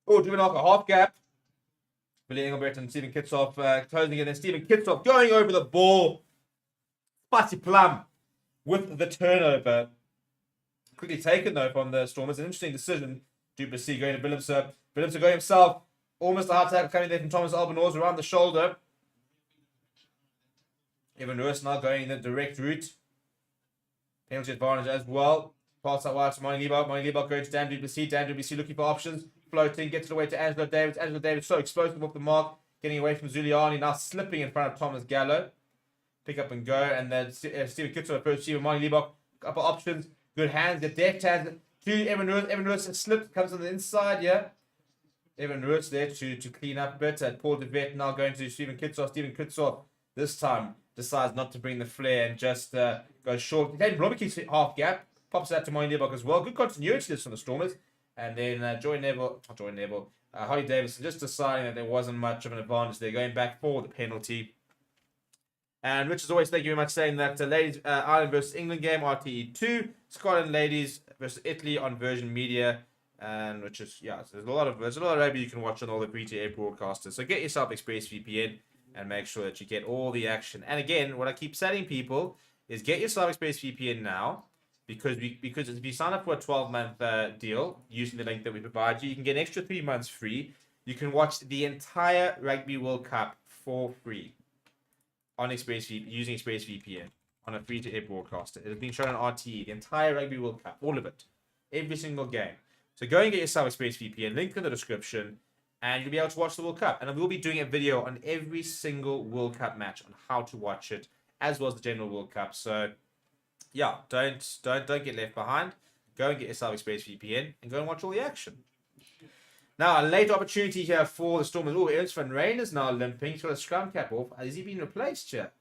Oh, doing off a half gap. Billy Engelbert and Stephen Kitsoff closing it. And Stephen Kitsoff going over the ball. Spicy plum with the turnover. Quickly taken, though, from the Stormers. An interesting decision. Duplessis going to Billimser. Billimser going himself. Almost a hard tackle coming there from Thomas Albanese around the shoulder. Evan Lewis now going the direct route. Penalty advantage as well. Pass out wide to Monty Liebach. Monty Liebach going to Dan Duplessis. Dan Duplessis looking for options. Floating, gets it away to Angelo Davids. Angelo Davids so explosive off the mark. Getting away from Zuliani. Now slipping in front of Thomas Gallo. Pick up and go. And then Stephen Kitso approach Stephen Monty Liebach. Couple options. Good hands. The deft hands to Evan Lewis. Evan Lewis slipped. Comes on the inside. Yeah. Evan Lewis there to clean up a bit. And Paul DeVet now going to Stephen Kitsoff. Stephen Kitsoff this time decides not to bring the flare and just go short. Then Blommakeys half gap. Pops that to Monty Liebach as well. Good continuity this from the Stormers. And then Holly Davidson just deciding that there wasn't much of an advantage there, going back for the penalty. And Rich, as always, thank you very much, saying that ladies Ireland versus England game, RTE2, Scotland ladies versus Italy on Virgin Media, and which is, yeah, so there's a lot of rugby you can watch on all the free-to-air broadcasters. So get yourself ExpressVPN and make sure that you get all the action. And again, what I keep telling people is get yourself ExpressVPN now. Because if you sign up for a 12-month deal using the link that we provide you, you can get an extra 3 months free. You can watch the entire Rugby World Cup for free on using ExpressVPN on a free-to-air broadcaster. It has been shown on RTE, the entire Rugby World Cup, all of it, Every single game. So go and get yourself a Space VPN, link in the description, and you'll be able to watch the World Cup. And we'll be doing a video on every single World Cup match on how to watch it, as well as the general World Cup. So yeah, don't get left behind. Go and get yourself a Space VPN and go and watch all the action. Now, a late opportunity here for the Stormers. Oh, Ernst van Rijn is now limping. He's got a scrum cap off. Has he been replaced here?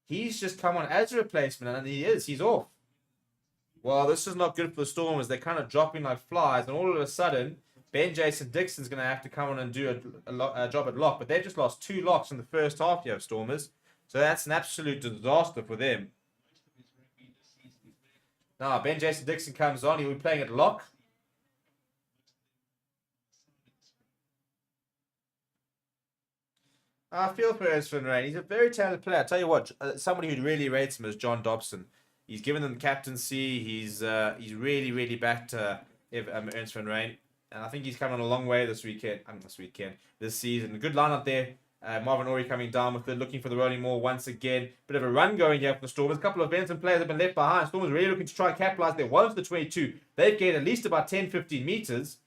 He's just come on as a replacement, and he is. He's off. Well, this is not good for the Stormers. They're kind of dropping like flies, and all of a sudden, Ben Jason Dixon's going to have to come on and do a job at lock. But they've just lost 2 locks in the first half here of Stormers. So that's an absolute disaster for them. Now, Ben Jason Dixon comes on. He'll be playing at lock. I feel for Ernst van Rijn. He's a very talented player. I tell you what, somebody who really rates him is John Dobson. He's given them captaincy. He's really backed Ernst van Rijn, and I think he's come on a long way this season. A good lineup there. Marvin Ory coming down with it, looking for the rolling maul once again. Bit of a run going here for the Stormers. A couple of Benetton players have been left behind. Stormers really looking to try and capitalize their one to the 22. They've gained at least about 10-15 meters.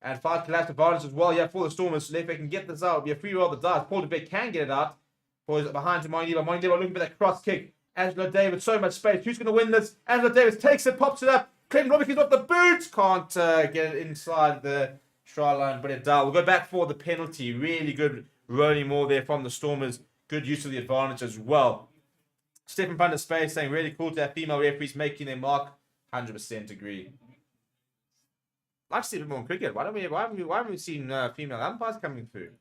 And 5 collapse advantage as well, yeah, for the Stormers. So if they can get this out, it'll be a free roll of the dice. Paul de Beek can get it out. Boys behind to Moindiba. Moindiba looking for that cross kick. Angelo Davis, so much space. Who's going to win this? Angelo Davis takes it, pops it up. Clinton Robinson's off the boots. Can't get it inside the try line, but it does. We'll go back for the penalty. Really good rolling more there from the Stormers. Good use of the advantage as well. Stephen Van der Space saying really cool to have female referees making their mark. 100% agree. I'd like to see a bit more in cricket. Why haven't we seen female umpires coming through?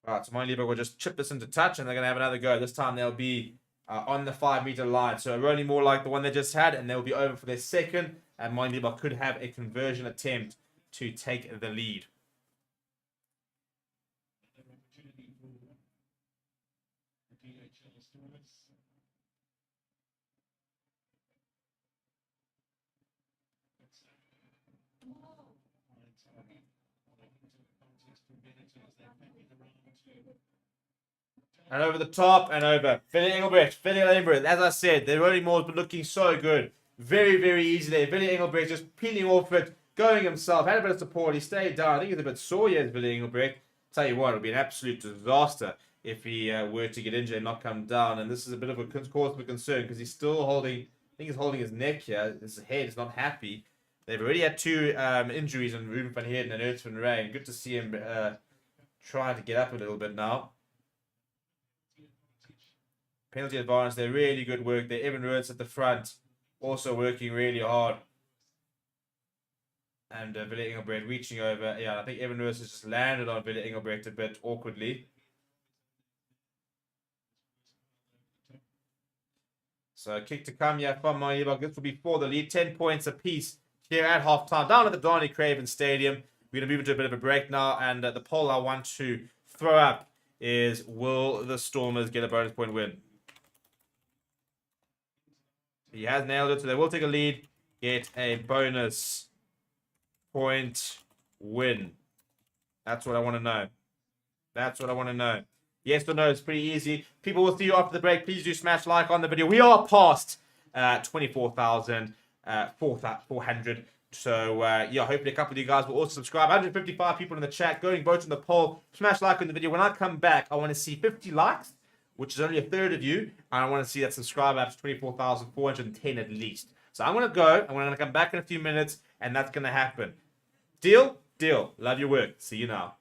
Alright, so Moinliba will just chip this into touch, and they're going to have another go. This time they'll be on the 5-meter line. So rolling more like the one they just had, and they'll be over for their second. And Moinliba could have a conversion attempt to take the lead. And over the top and over. Billy Engelbrecht. As I said, their rolling more has been looking so good. Very easy there. Billy Engelbrecht just peeling off it, going himself. Had a bit of support. He stayed down. I think he's a bit sore yet, Billy Engelbrecht. Tell you what, it'll be an absolute disaster if he were to get injured and not come down. And this is a bit of a cause for concern because he's still holding, I think he's holding his neck here. His head is not happy. They've already had 2 injuries on Ruben van Heerden and Ernst van Rijn. Good to see him trying to get up a little bit now. Penalty advantage there. Really good work there. Evan Roerts at the front. Also working really hard. And Billy Engelbrecht reaching over. Yeah, I think Evan Roerts has just landed on Billy Engelbrecht a bit awkwardly. So kick to come here from Moinliba. This will be for the lead. 10 points apiece here at halftime. Down at the Donny Craven Stadium. We're going to move into a bit of a break now. And the poll I want to throw up is, will the Stormers get a bonus point win? He has nailed it, so they will take a lead, get a bonus point win. That's what I want to know. That's what I want to know. Yes or no, it's pretty easy. People will see you after the break. Please do smash like on the video. We are past 24,400. So, yeah, hopefully a couple of you guys will also subscribe. 155 people in the chat. Going vote on the poll. Smash like on the video. When I come back, I want to see 50 likes, which is only a third of you. And I want to see that subscribe up to 24,410 at least. So I'm going to go. I'm going to come back in a few minutes. And that's going to happen. Deal? Deal. Love your work. See you now.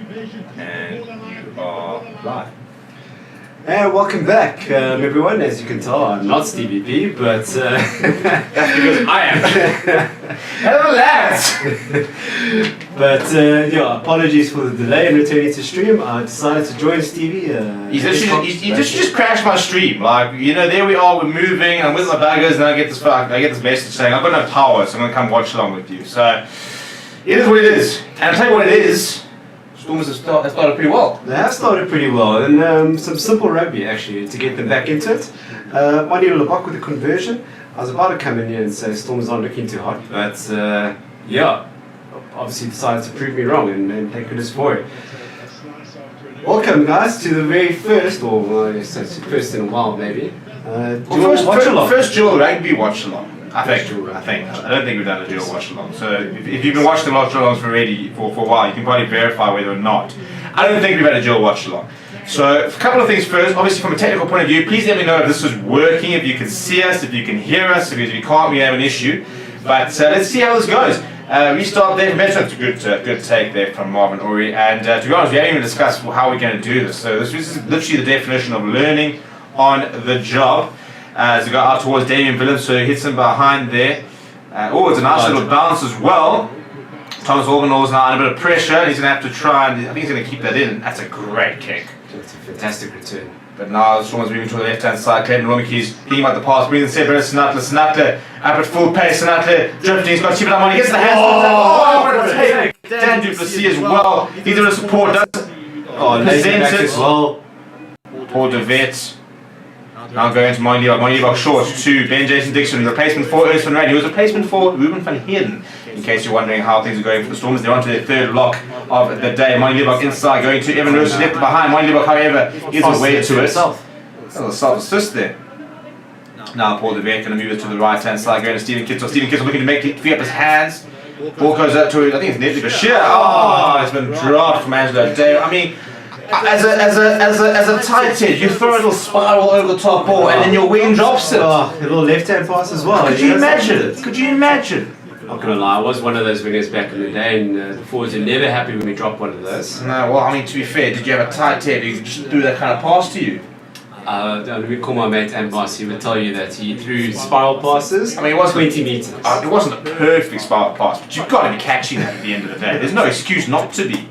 And you are live. And welcome back, everyone. As you can tell, I'm not Stevie P, but That's because I am. Hello, lads! but yeah, apologies for the delay in returning to stream. I decided to join Stevie. He just crashed my stream. Like, you know, there we are, we're moving, I'm with my baggers, and I get this message saying, I've got no power, so I'm going to come watch along with you. So, it is what it is. And I'll tell you what it is. Stormers have started pretty well. They have started pretty well, and some simple rugby actually to get them back into it. Mani Lebok with the conversion. I was about to come in here and say Stormers aren't looking too hot, but yeah, obviously decided to prove me wrong, and thank goodness for it. Welcome, guys, to the very first, or well, I guess it's the first in a while, maybe. First dual rugby watch along. I think. I don't think we've done a dual watch along. So if you've been watching the watch alongs for a while, you can probably verify whether or not. I don't think we've had a dual watch along. So a couple of things first. Obviously, from a technical point of view, please let me know if this is working, if you can see us, if you can hear us. Because if you can't, we have an issue. But let's see how this goes. Restart there. Benetton, good take there from Marvin Ori. And to be honest, we haven't even discussed how we're going to do this. So this is literally the definition of learning on the job. As we go out towards Damien Willems, so he hits him behind there. Oh, it's a nice little bounce as well. Thomas Organall's now under a bit of pressure. He's going to have to try, and I think he's going to keep that in. That's a great kick. That's a fantastic return. But now Storm's moving to the left-hand side. Clayton Romiki's picking out the pass, bringing the set better Sinatla up at full pace. Sinatla drifting, he's got to keep it up on. He gets the hands. Oh, what a take! Dan Duplessis as well. He's a bit of support. Oh, presents it as well. Paul de Vet. Now going to Mani Lebok short to Ben Jason Dixon, replacement for Ursvan Rand. He was a replacement for Ruben van Heerden. In case you're wondering how things are going for the Stormers, they're on to their third lock of the day. Mani Lebok inside, going to Evan Roos, left behind. Mani Lebok, however, is away to it. A little self-assist there. Now Paul de Vet going to move it to the right-hand side, going to Stephen Kitzel. Stephen Kitzel looking to free up his hands. Ball goes out to, I think it's Nedley Bashir. Oh, it's been dropped from Angelo Day. I mean, as a tight head, you throw a little spiral over the top ball and then your wing drops it. Oh, a little left-hand pass as well. Could you imagine? Could you imagine? Not gonna lie, I was one of those wingers back in the day, and the forwards are never happy when we drop one of those. No, well, I mean, to be fair, did you have a tight head who just threw that kind of pass to you? We call my mate Ambas, he would tell you that he threw spiral passes. I mean, it wasn't 20 meters. It wasn't a perfect spiral pass, but you've got to be catching that at the end of the day. There's no excuse not to be.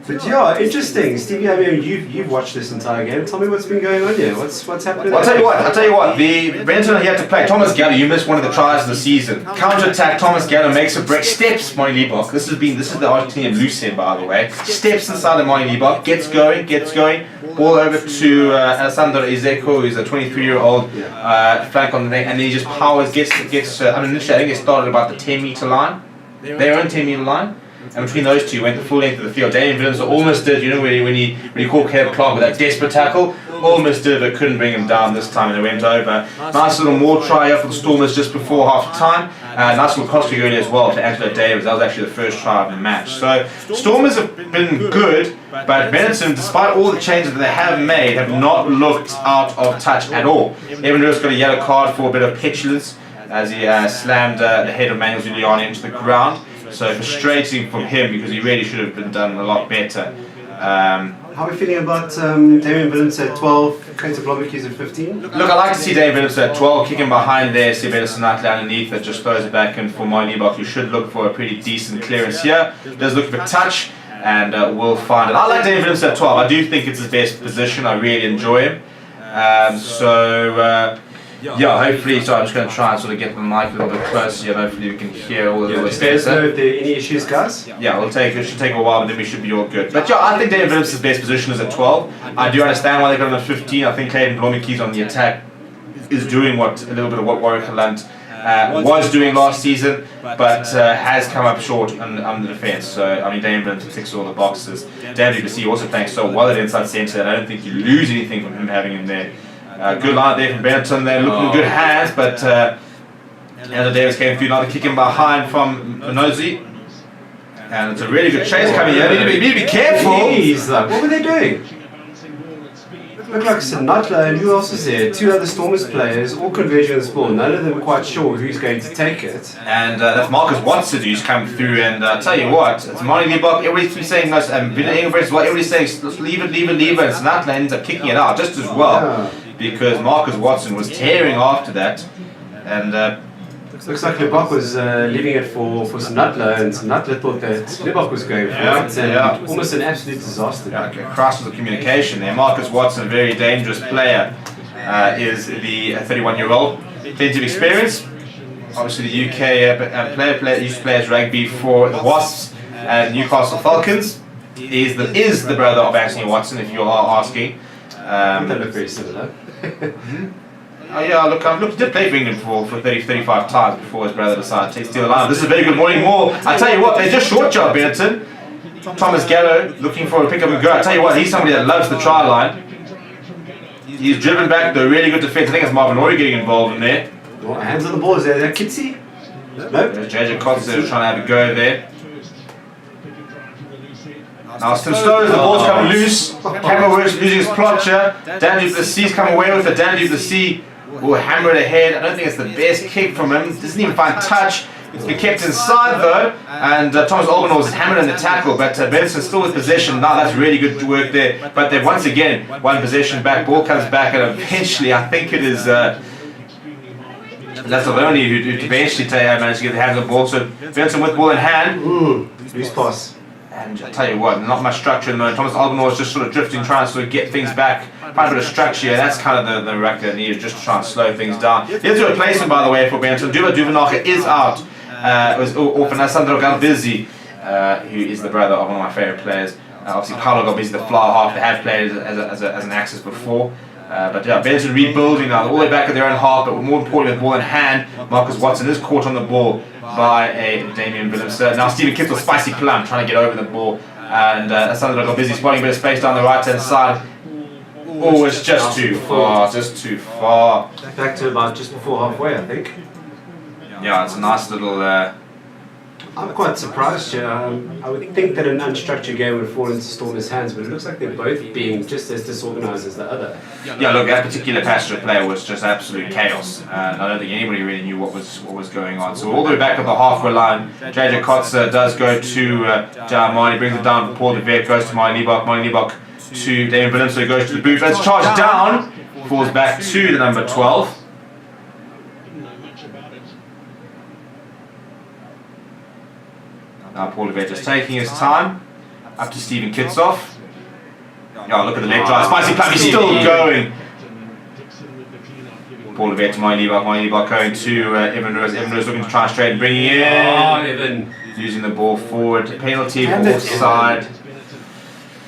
But yeah, interesting. Stevie, I mean, you've watched this entire game. Tell me what's been going on here. What's happening? Well, I'll tell you what. The Benetton he had to play. Thomas Gallo, you missed one of the tries of the season. Counter attack. Thomas Gallo makes a break. Steps Mani Lebok. This is the Argentinian loose end, by the way. Steps inside of Mani Lebok. Gets going. Ball over to Alessandro Izeko, who's a 23-year-old flank on the neck, and then he just powers. Gets. I mean, initially I think they started about the 10-meter line. Their own 10-meter line. And between those two, went the full length of the field. Damien Willems almost did, you know, when he caught Caleb Clark with that desperate tackle, almost did, but couldn't bring him down this time, and it went over. Nice little more try here for the Stormers just before half time. Nice little cross early as well to Angelo Davis. That was actually the first try of the match. So Stormers have been good, but Benetton, despite all the changes that they have made, have not looked out of touch at all. Evan Lewis got a yellow card for a bit of petulance as he slammed the head of Manuel Giuliani into the ground. So frustrating from him because he really should have been done a lot better. How are we feeling about Damien Willems at 12, Clayton Blomberg at 15? Look, I like to see Damien Willems at 12, kicking behind there, Sibela Sinatla underneath that just throws it back in for Mani Lebok. You should look for a pretty decent clearance here. Does look for touch, and we'll find it. I like Damien Willems at 12. I do think it's his best position. I really enjoy him. Yeah, hopefully, so I'm just going to try and sort of get the mic a little bit closer here, and hopefully we can hear all of the listeners. Let us know if there are any issues, guys. Yeah, it should take a while, but then we should be all good. But yeah, I think David Willems' best position is at 12. I do understand why they got him at 15. I think Clayton Blomberg on the attack is doing a little bit of what Warwick Lunt was doing last season, but has come up short on the defence. So, I mean, David Willems ticks all the boxes. Dan Duplessis also playing so well at inside centre that I don't think you lose anything from him having him there. Good line there from Benetton. They're looking good hands, but Angelo Davis came through. Another kick in behind from Minozi. And it's a really good chase coming here. You need to be careful. Jeez, what were they doing? Looked like Sinatla, and who else was there? 2 other Stormers players, all converging on this ball. None of them were quite sure who's going to take it. And that's Marcus Watson who's come through. And I tell you what, it's Monty Liebach. Everybody's saying this, and Engelbrecht as well. Everybody's saying leave it. And Sinatla ends up kicking it out just as well because Marcus Watson was tearing after that. And looks like Liebach was leaving it for Sinatla, and Sinatla thought that Liebach was going for it, and almost an absolute disaster. Crisis of communication there. Marcus Watson, a very dangerous player, is the 31-year-old. Plenty of experience. Obviously, the UK player used to play as rugby for the Wasps and Newcastle Falcons. Is the brother of Anthony Watson, if you are asking. They look very similar. Oh yeah, look, he did play for England for 35 times before his brother decided to steal the line. This is a very good morning more. I tell you what, they just short job Benetton. Thomas Gallo looking for a pick up and go. I tell you what, he's somebody that loves the try line. He's driven back the really good defence. I think it's Marvin Ory getting involved in there. Well, hands on the ball, is that Kitsy? No. There's JJ Kotzer trying to have a go there. Now Tim Stowe's, the ball's coming loose. Hammer works losing his plotcher. Dan du Plessis come away with it. Dan du Plessis will hammer it ahead. I don't think it's the best kick from him. Doesn't even find touch. It's been kept inside though. And Thomas Olbenor is hammered in the tackle. But Benson still with possession. Now that's really good work there. But they've once again won possession back. Ball comes back and eventually I think it is Lazzaroni who eventually managed to get the hands on the ball. So Benson with ball in hand. Ooh, loose pass. And I tell you what, not much structure in the moment. Thomas Olbenor is just sort of drifting, trying to sort of get things back. Find a bit of structure. That's kind of the rack that needed, just to try and slow things down. Here's a replacement, by the way, for Benetton. Duva Duvanacher is out. It was off Alessandro Galvizzi, who is the brother of one of my favourite players. Obviously, Paolo Galvizzi, the fly half, they have played as an axis before. But yeah, Benetton rebuilding now, all the way back at their own half, but more importantly, with ball in hand. Marcus Watson is caught on the ball by a Damien Williams. Now Stephen Kittle, spicy plum, trying to get over the ball. And Alessandro Galvizzi spotting a bit of space down the right hand side. Oh, it's just too far, just too far. Back to about just before halfway, I think. Yeah, it's a nice little... I'm quite surprised here. I would think that an unstructured game would fall into Stormers' hands, but it looks like they're both being just as disorganised as the other. Yeah, look, that particular passenger player was just absolute chaos. And I don't think anybody really knew what was going on. So all the way back at the halfway line, JJ Kotzer does go to Jan Marnie, brings it down for Paul de Vet, goes to Marnie Liebach to Damien Williams, so he goes to the boot. Let's charge down, falls back to the number 12. Now Paul de Vet just taking his time, up to Stephen Kitsoff. Oh, look at the leg drive, spicy plum, he's still going. Paul de Vet to Marnie Liebach going to Evan Rose. Evan Rose looking to try and straight and bring in. Evan. Using the ball forward, penalty for offside.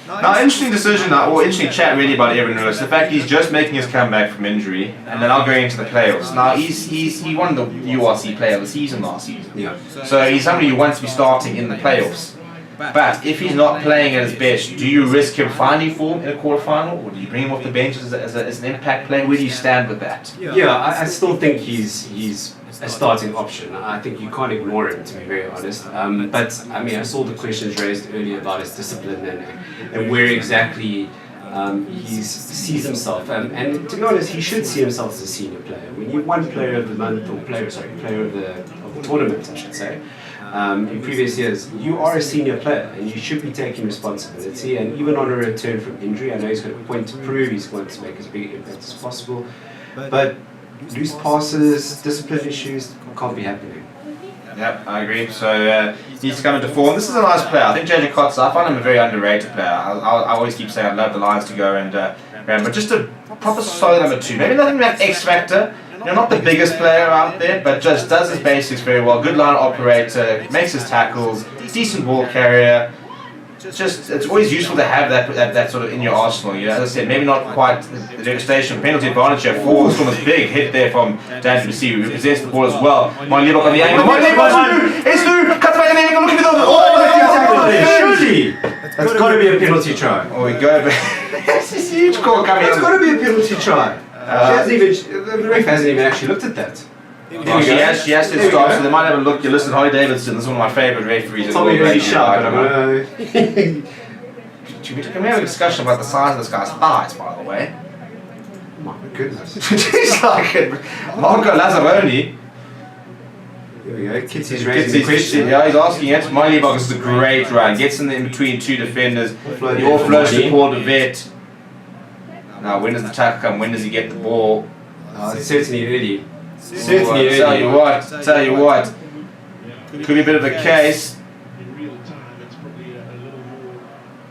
Now, interesting decision, or interesting chat really about Evan Lewis. The fact he's just making his comeback from injury, and then now going into the playoffs. Now, he won the URC Player of the Season last season. Yeah. So he's somebody who wants to be starting in the playoffs. But if he's not playing at his best, do you risk him finding form in a quarterfinal, or do you bring him off the bench as an impact player? Where do you stand with that? Yeah, I still think he's a starting option. I think you can't ignore him, to be very honest. But I mean, I saw the questions raised earlier about his discipline and where exactly he sees himself. And to be honest, he should see himself as a senior player. When you won Player of the Month, or player of the tournament, I should say. In previous years, you are a senior player and you should be taking responsibility. And even on a return from injury, I know he's got a point to prove, he's going to make as big an impact as possible. But loose passes, discipline issues can't be happening. Yep, I agree. So he's coming to form. This is a nice player. I think JJ Kotzer, I find him a very underrated player. I always keep saying I'd love the Lions to go and but just a proper solid number 2. Maybe nothing like X Factor. You know, not the biggest player out there, but just does his basics very well. Good line operator, makes his tackles, decent ball carrier. Just, it's always useful to have that sort of in your arsenal. You know, as I said, maybe not quite the devastation. Penalty advantage here for Stormers. Big hit there from Dan du Plessis, who possessed the ball as well. Marnie Liebach on the angle. Marnie Liebach, it's Lou, cuts back in the angle, look at the Surely! That's got to be a penalty try. Oh, we go back. That's this huge call coming in. That's got to be a penalty try. The ref hasn't even actually looked at that. Well, she has to start, so they might have a look. You listen, Holly Davidson is one of my favourite referees. Tommy really sharp, Can we have a discussion about the size of this guy's thighs, by the way? goodness. It's like Marco Lazzaroni. Here we go. Kitsy's Gets raising the question. yeah, he's asking it. Miley Box is a great run. Gets in between two defenders. He Offload offloads Miley. to Paul de Vet. Now, when does the tackle come? When does he get the ball? It's certainly early. Tell you what. Could be a bit of a case. In real time, it's probably a little more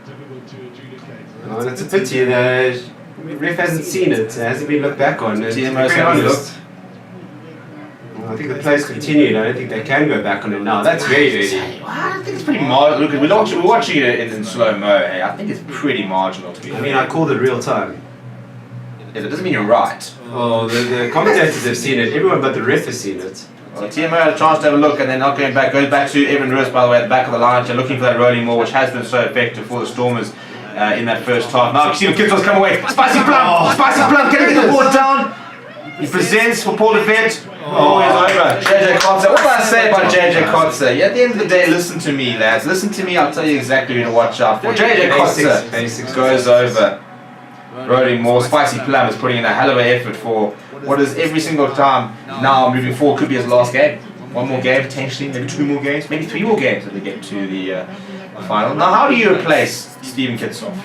difficult to adjudicate. Oh, and it's a pity the ref hasn't seen it. It hasn't been looked back on. And to be TMO's very haven't honest, I think the play's continued. I don't think they can go back on it now. That's very early. I think it's pretty marginal. Look, we're watching it in slow-mo. Hey, I think it's pretty marginal to be I mean, I called it real time. It doesn't mean you're right. Oh, the commentators have seen it. Everyone but the ref has seen it. Well, TMO had a chance to have a look and then not going back. Goes back to Evan Lewis, by the way, at the back of the line. So looking for that rolling ball, which has been so effective for the Stormers in that first half. Now, Stephen Kitsel's come away. Spicy Plum! Spicy Plum! Can he get the ball down? He presents for Paul de Vet. Oh, it's over. JJ Kotze. What did I say about JJ Kotze? Yeah, at the end of the day, listen to me, lads. Listen to me, I'll tell you exactly who to watch out for. JJ Kotze Basics. goes over. Rolling more. Spicy Plum is putting in a hell of an effort for what is every single time now moving forward could be his last game. One more game, potentially, maybe 2 more games, maybe 3 more games if they get to the final. Now, how do you replace Stephen Kitsoff?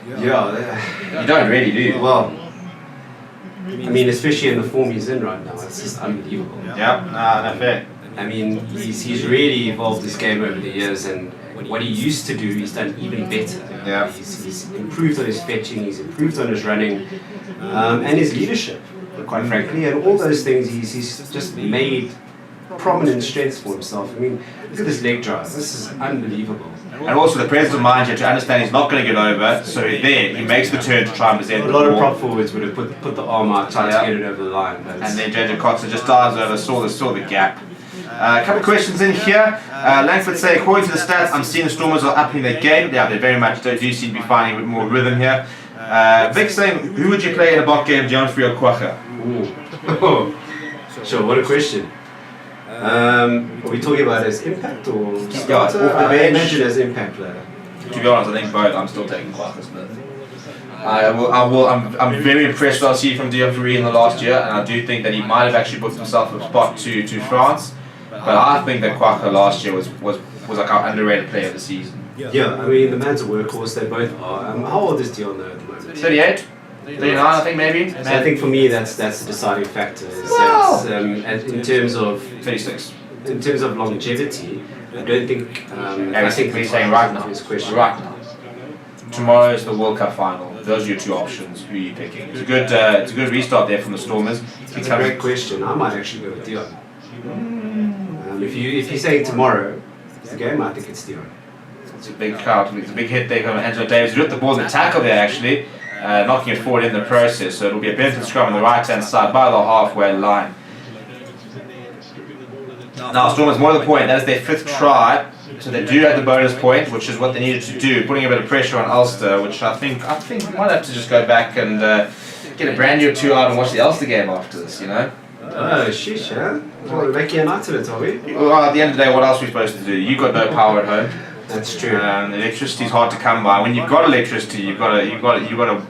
Yeah. You don't really, do you? Well, I mean, especially in the form he's in right now, it's just unbelievable. Yeah, no fair. I mean, he's really evolved his game over the years, and what he used to do, he's done even better. Yeah. He's improved on his fetching, he's improved on his running, and his leadership, quite frankly, and all those things he's just made prominent strengths for himself. I mean, look at this leg drive. This is unbelievable. And also the presence of mind here to understand he's not going to get over, so there, he makes the turn to try and present A the lot of ball. prop forwards would have put the arm out, tried to get it over the line. But And then JJ Kotze just dives over, saw the gap. A couple of questions in here. Langford say, according to the stats, I'm seeing the Stormers are upping their game. Yeah, they very much do seem to be finding a bit more rhythm here. Vic saying, who would you play in a Bok game, Geoffrey or Quacha? Sure, what a question. Are we talking about as impact or starter? off the I bench. imagine as impact player. To be honest, I think both. I'm still taking Quacha Smith. I'm very impressed with what I see from Geoffrey in the last year, and I do think that he might have actually booked himself a spot to France. But I think that Quacha last year was like our underrated player of the season. Yeah, I mean, the man's a workhorse, they both are. How old is Dion though at the moment? 38? 39, I think maybe. So I think for me that's the deciding factor. Is Wow. that, and in terms of 36. longevity, I don't think. I think We're saying right now. His question. Right now. Tomorrow is the World Cup final. Those are your 2 options. Who are you picking? It's a good restart there from the Stormers. It's a great question. I might actually go with Dion. If you're saying tomorrow is the game, I think it's Dion. It's a big crowd. It's a big hit there from Angelo Davis. He ripped the ball in the tackle there actually, knocking it forward in the process. So it'll be a Benetton scrum on the right hand side by the halfway line. Now Stormers, more to the point, that is their 5th try. So they do have the bonus point, which is what they needed to do, putting a bit of pressure on Ulster, which I think we might have to just go back and get a brandy or 2 out and watch the Ulster game after this, you know? Oh, sheesh, huh? Well, we're making a night of it, are we? Well, at the end of the day, what else are we supposed to do? You've got no power at home. That's true. Electricity's hard to come by. When you've got electricity, you've got to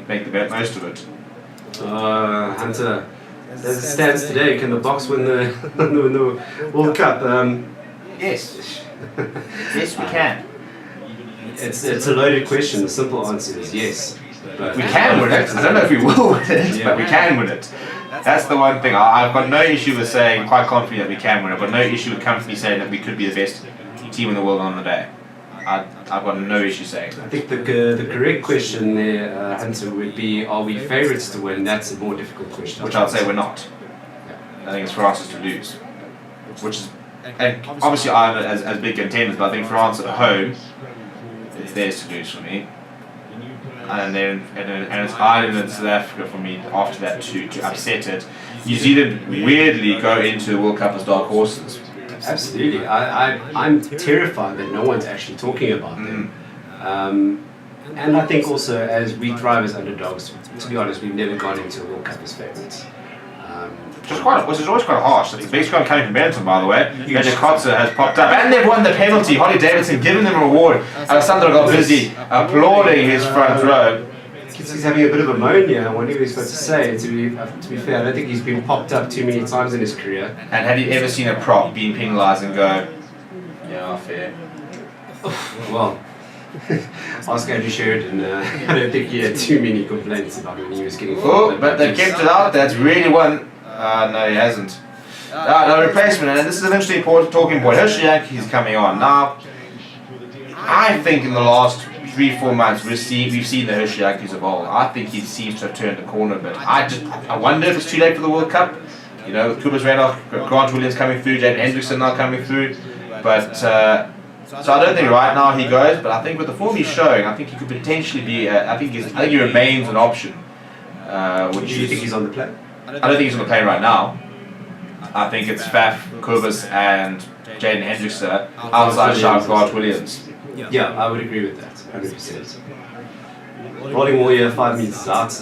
make the most of it. Hunter, as it stands today, can the Boks win the World Cup? Yes. Yes, we can. It's a loaded question. The simple answer is yes. But We can win it. I don't know if we will win it, but we can win it. That's the one thing. I've got no issue with saying, quite confident that we can win it. I've got no issue with comfortably saying that we could be the best team in the world on the day. I've got no issue saying I that. think the correct question there, Hunter, would be: are we favourites to win? That's a more difficult question. Which I'd say we're not. I think it's France to lose. Which is, and obviously I'm as big contenders, but I think France at home, it's theirs to lose for me. And then it's Ireland and South Africa for me after that to upset it. New Zealand weirdly go into the World Cup as dark horses. Absolutely. I'm terrified that no one's actually talking about them. And I think also as we thrive as underdogs, to be honest, we've never gone into a World Cup as favourites. Which is always quite harsh. It's a big scrum coming from Benetton, by the way. JJ Kotze has popped up, and they've won the penalty. Holly Davidson giving them a reward. Alessandro got busy applauding his front row. He's having a bit of ammonia. I wonder what he's supposed to say. To be fair, I don't think he's been popped up too many times in his career. And have you ever seen a prop being penalised and go, yeah, fair? Well, ask Andrew Sheridan. I don't think he had too many complaints about when he was getting. Oh, but they kept it out. That's really one. No, he hasn't. No replacement, and this is an interesting talking point. Hershey coming on now. I think in the last 3-4 months we've seen the Hershey evolve. I think he seems to have turned the corner a bit. I wonder if it's too late for the World Cup. You know, Cooper's radar, Grant Williams coming through, Jaden Hendrickson now coming through, but. So I don't think right now he goes, but I think with the form he's showing, I think he could potentially be. I think he remains an option. Do you think he's on the plane? I don't think he's on the plane right now. I think it's Faf, Kobus, and Jaden Hendrickson outside Sharp Grant Williams. Yeah, I would agree with that. 100%. Rolling Warrior 5 meters out.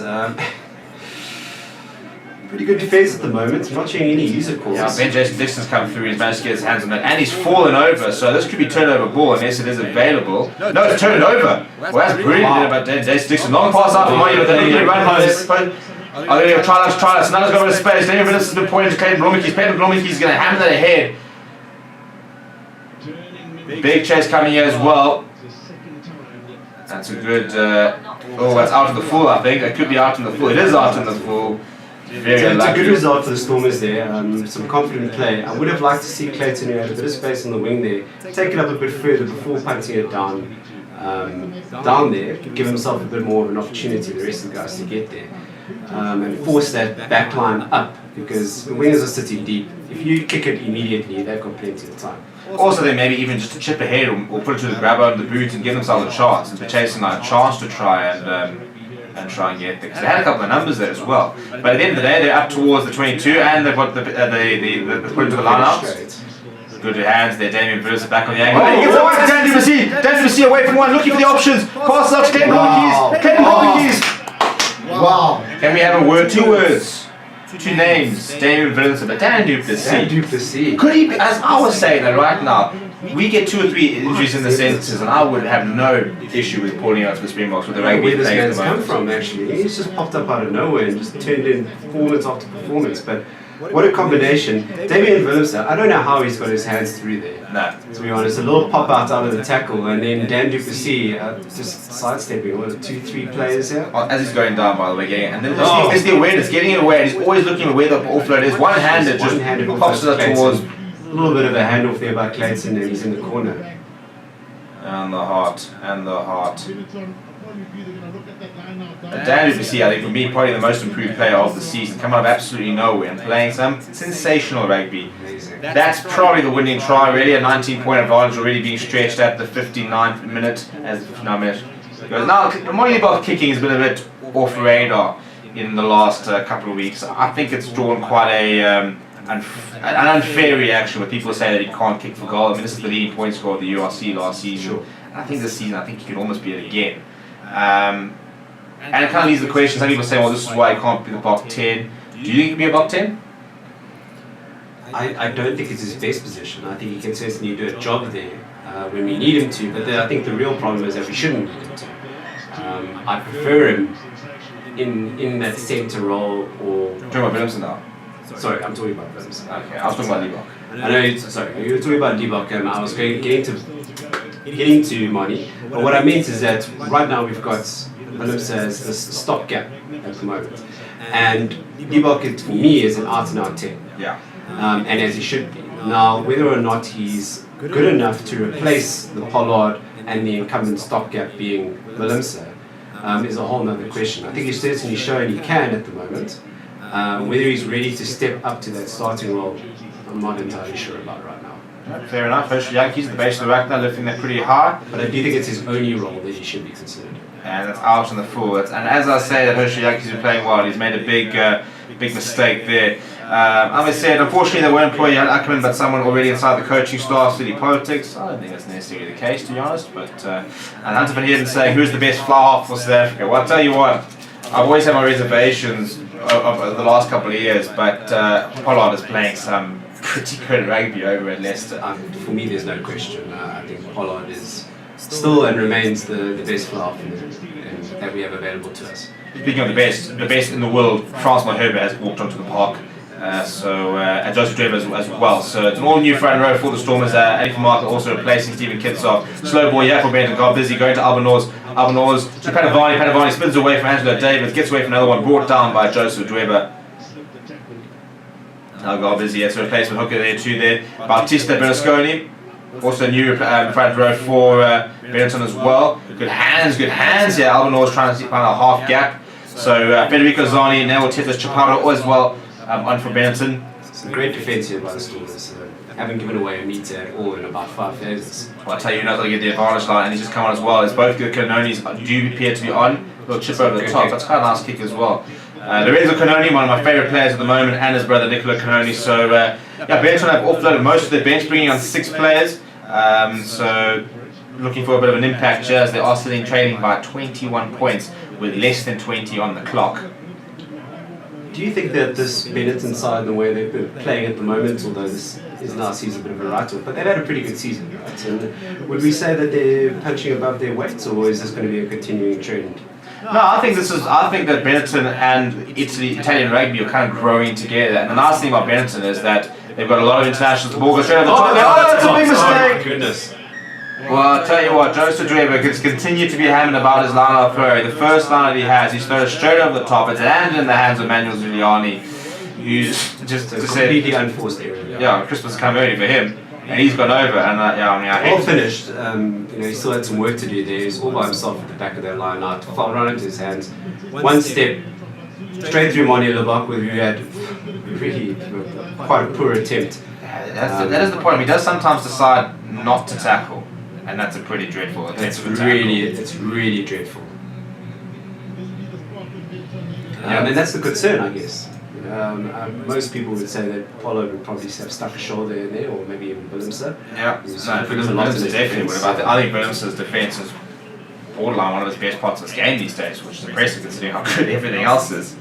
Pretty good defense at the moment. I'm not showing any user calls. Yeah, Ben Jason Dixon's come through. He's managed to get his hands on it, and he's fallen over. So this could be turnover ball unless it is available. No, it's turned over. Well, that's brilliant about Jason Dixon. Long pass out to Moya with a little run home. Oh, there you go. Try that. Now let's go with space. David Willis has been pointed to Clayton Blomickies. Clayton Blomickies going to hammer that ahead. Big chase coming here as well. That's a good. Oh, that's out of the full. I think it could be out in the full. It is out in the full. It's a good result for the Stormers there. Some confident play. I would have liked to see Clayton, who had a bit of space on the wing there, take it up a bit further before punting it down there, give himself a bit more of an opportunity, the rest of the guys, to get there. And force that back line up, because the wingers are sitting deep. If you kick it immediately, they've got plenty of time. Also, then maybe even just to chip ahead or put it to the grabber on the boot and give themselves a chance, and chasing like a chance to try and try and get there. Because they had a couple of numbers there as well. But at the end of the day, they're up towards the 22, and they've got the put into the line out. Good hands there, Damien Burns back on the angle. He gets away from Dan Duplessis. Dan Duplessis away from one, looking for the options. Pass out to Clayton Blomickies. Clayton Blomickies. Wow. Can we have a word? 2 words. 2 names. Damien Burns, but Dan Duplessis. Dan Duplessis. Could he be, as I was saying that right now, we get 2 or 3 injuries in the sentences, and I would have no issue with pulling out for the Springboks with the rugby Where this playing at man's the come moment. from, actually. He's just popped up out of nowhere and just turned in performance after performance. But what a combination. Damian Williams, I don't know how he's got his hands through there. No. To be honest, a little pop out of the tackle, and then Dan Duplessis just sidestepping. What, 2-3 players here? As he's going down, by the way, getting, and then there's the awareness, getting it away, and he's always looking at where the offload is. One-handed, just pops it up towards. A little bit of a handoff there by Clayton, and he's in the corner. And the heart, and the heart. Benetton, upon review, they're going to look at that line now. Dan Duplessis, I think, for me, probably the most improved player of the season, coming out of absolutely nowhere and playing some sensational rugby. Amazing. That's probably the winning try, really. A 19-point advantage already being stretched at the 59th minute, as the 59 minute goes. Now, Moynihan kicking has been a bit off radar in the last couple of weeks. I think it's drawn quite an unfair reaction where people say that he can't kick for goal. I mean, this is the leading point scorer of the URC last season. Sure. And I think this season, I think he could almost be it again. And it kind of leaves the question, some people say, well, this is why he can't be the Bok 10. Do you think he can be a Bok 10? I don't think it's his best position. I think he can certainly do a job there when we need him to, but I think the real problem is that we shouldn't need him to. I prefer him in that centre role or... Talking about Williamson now? Sorry, I'm talking about Williamson. Okay, I was talking about Liebach. I know, sorry, you were talking about Liebach, and I was getting to Mani. But what I meant is that right now we've got Williamson as a stopgap at the moment. And Liebach, for me, is an out-and-out 10. Yeah. And as he should be. Now, whether or not he's good enough to replace the Pollard and the incumbent stopgap being Willemse is a whole other question. I think he's certainly shown he can at the moment. Whether he's ready to step up to that starting role, I'm not entirely sure about right now. Fair enough. Hershey Yankees, the base of the rack now, lifting that pretty high. But I do think it's his only role that he should be considered. And it's out on the full. And as I say that Hershey Yankees are playing well, he's made a big mistake there. I must say, unfortunately, they won't employ Jan Ackerman, but someone already inside the coaching staff, city politics. I don't think that's necessarily the case, to be honest. But and Hunter van Heerden saying, who's the best fly half for South Africa? Well, I'll tell you what, I've always had my reservations of the last couple of years, but Pollard is playing some pretty good rugby over at Leicester. For me, there's no question. I think Pollard is still and remains the best flower that we have available to us. Speaking of the best in the world, Francois Herbert has walked onto the park. And Joseph Dreba as well. So it's an all new front row for the Stormers. Andy Mark also replacing Stephen Kitsoff. Slow ball, yeah, for Benetton. Got busy going to Albanose. Albanose to Padavani. Padavani spins away from Angelo Davis. Gets away from another one. Brought down by Joseph Dreba. Now got busy. Yes, replacement hooker there too. There, Bautista Berlusconi. Also new front row for Benetton as well. Good hands. Yeah, Albanose trying to find a half gap. So Federico Zani, now Titus Chaparro as well. On for Benetton. Some great defence here by the Stormers. Haven't given away a meter at all in about 5 phases. Well, I'll tell you, you're not going to get the advantage line, and he's just come on as well. It's both good Canonis do appear to be on. Little chip over the top. That's quite a nice kick as well. Lorenzo Canoni, one of my favourite players at the moment, and his brother Nicola Canoni. So, yeah, Benetton have offloaded most of their bench, bringing on 6 players. So, looking for a bit of an impact here as they are sitting trailing by 21 points with less than 20 on the clock. Do you think that this Benetton side, the way they've been playing at the moment, although this is now sees a bit of a write-off, but they've had a pretty good season, right? And would we say that they're punching above their weight, or is this going to be a continuing trend? No, I think that Benetton and Italian rugby are kind of growing together. And the nice thing about Benetton is that they've got a lot of internationals. The ball goes straight over the top. Oh, that's a big mistake! Oh my goodness. Well, I'll tell you what, Joseph Dreba can continue to be hammering about his line of play. The first line that he has, he's thrown straight over the top. It's landed in the hands of Manuel Giuliani, who's just completely unforced area. Yeah, Christmas come early for him, and he's gone over. And I all finished. He still had some work to do there. He's all by himself at the back of that line now. To fall right into his hands. One step straight through Moni Lebak, who had really quite a poor attempt. That is the point. He does sometimes decide not to tackle. And that's a pretty dreadful attempt. It's really dreadful. And that's the concern, I guess. Most people would say that Paulo would probably have stuck a shoulder in there, or maybe even Willemse. Yeah, Willemse definitely would have. I think Willemse's defence is borderline one of his best parts of this game these days, which is impressive considering how good everything else is.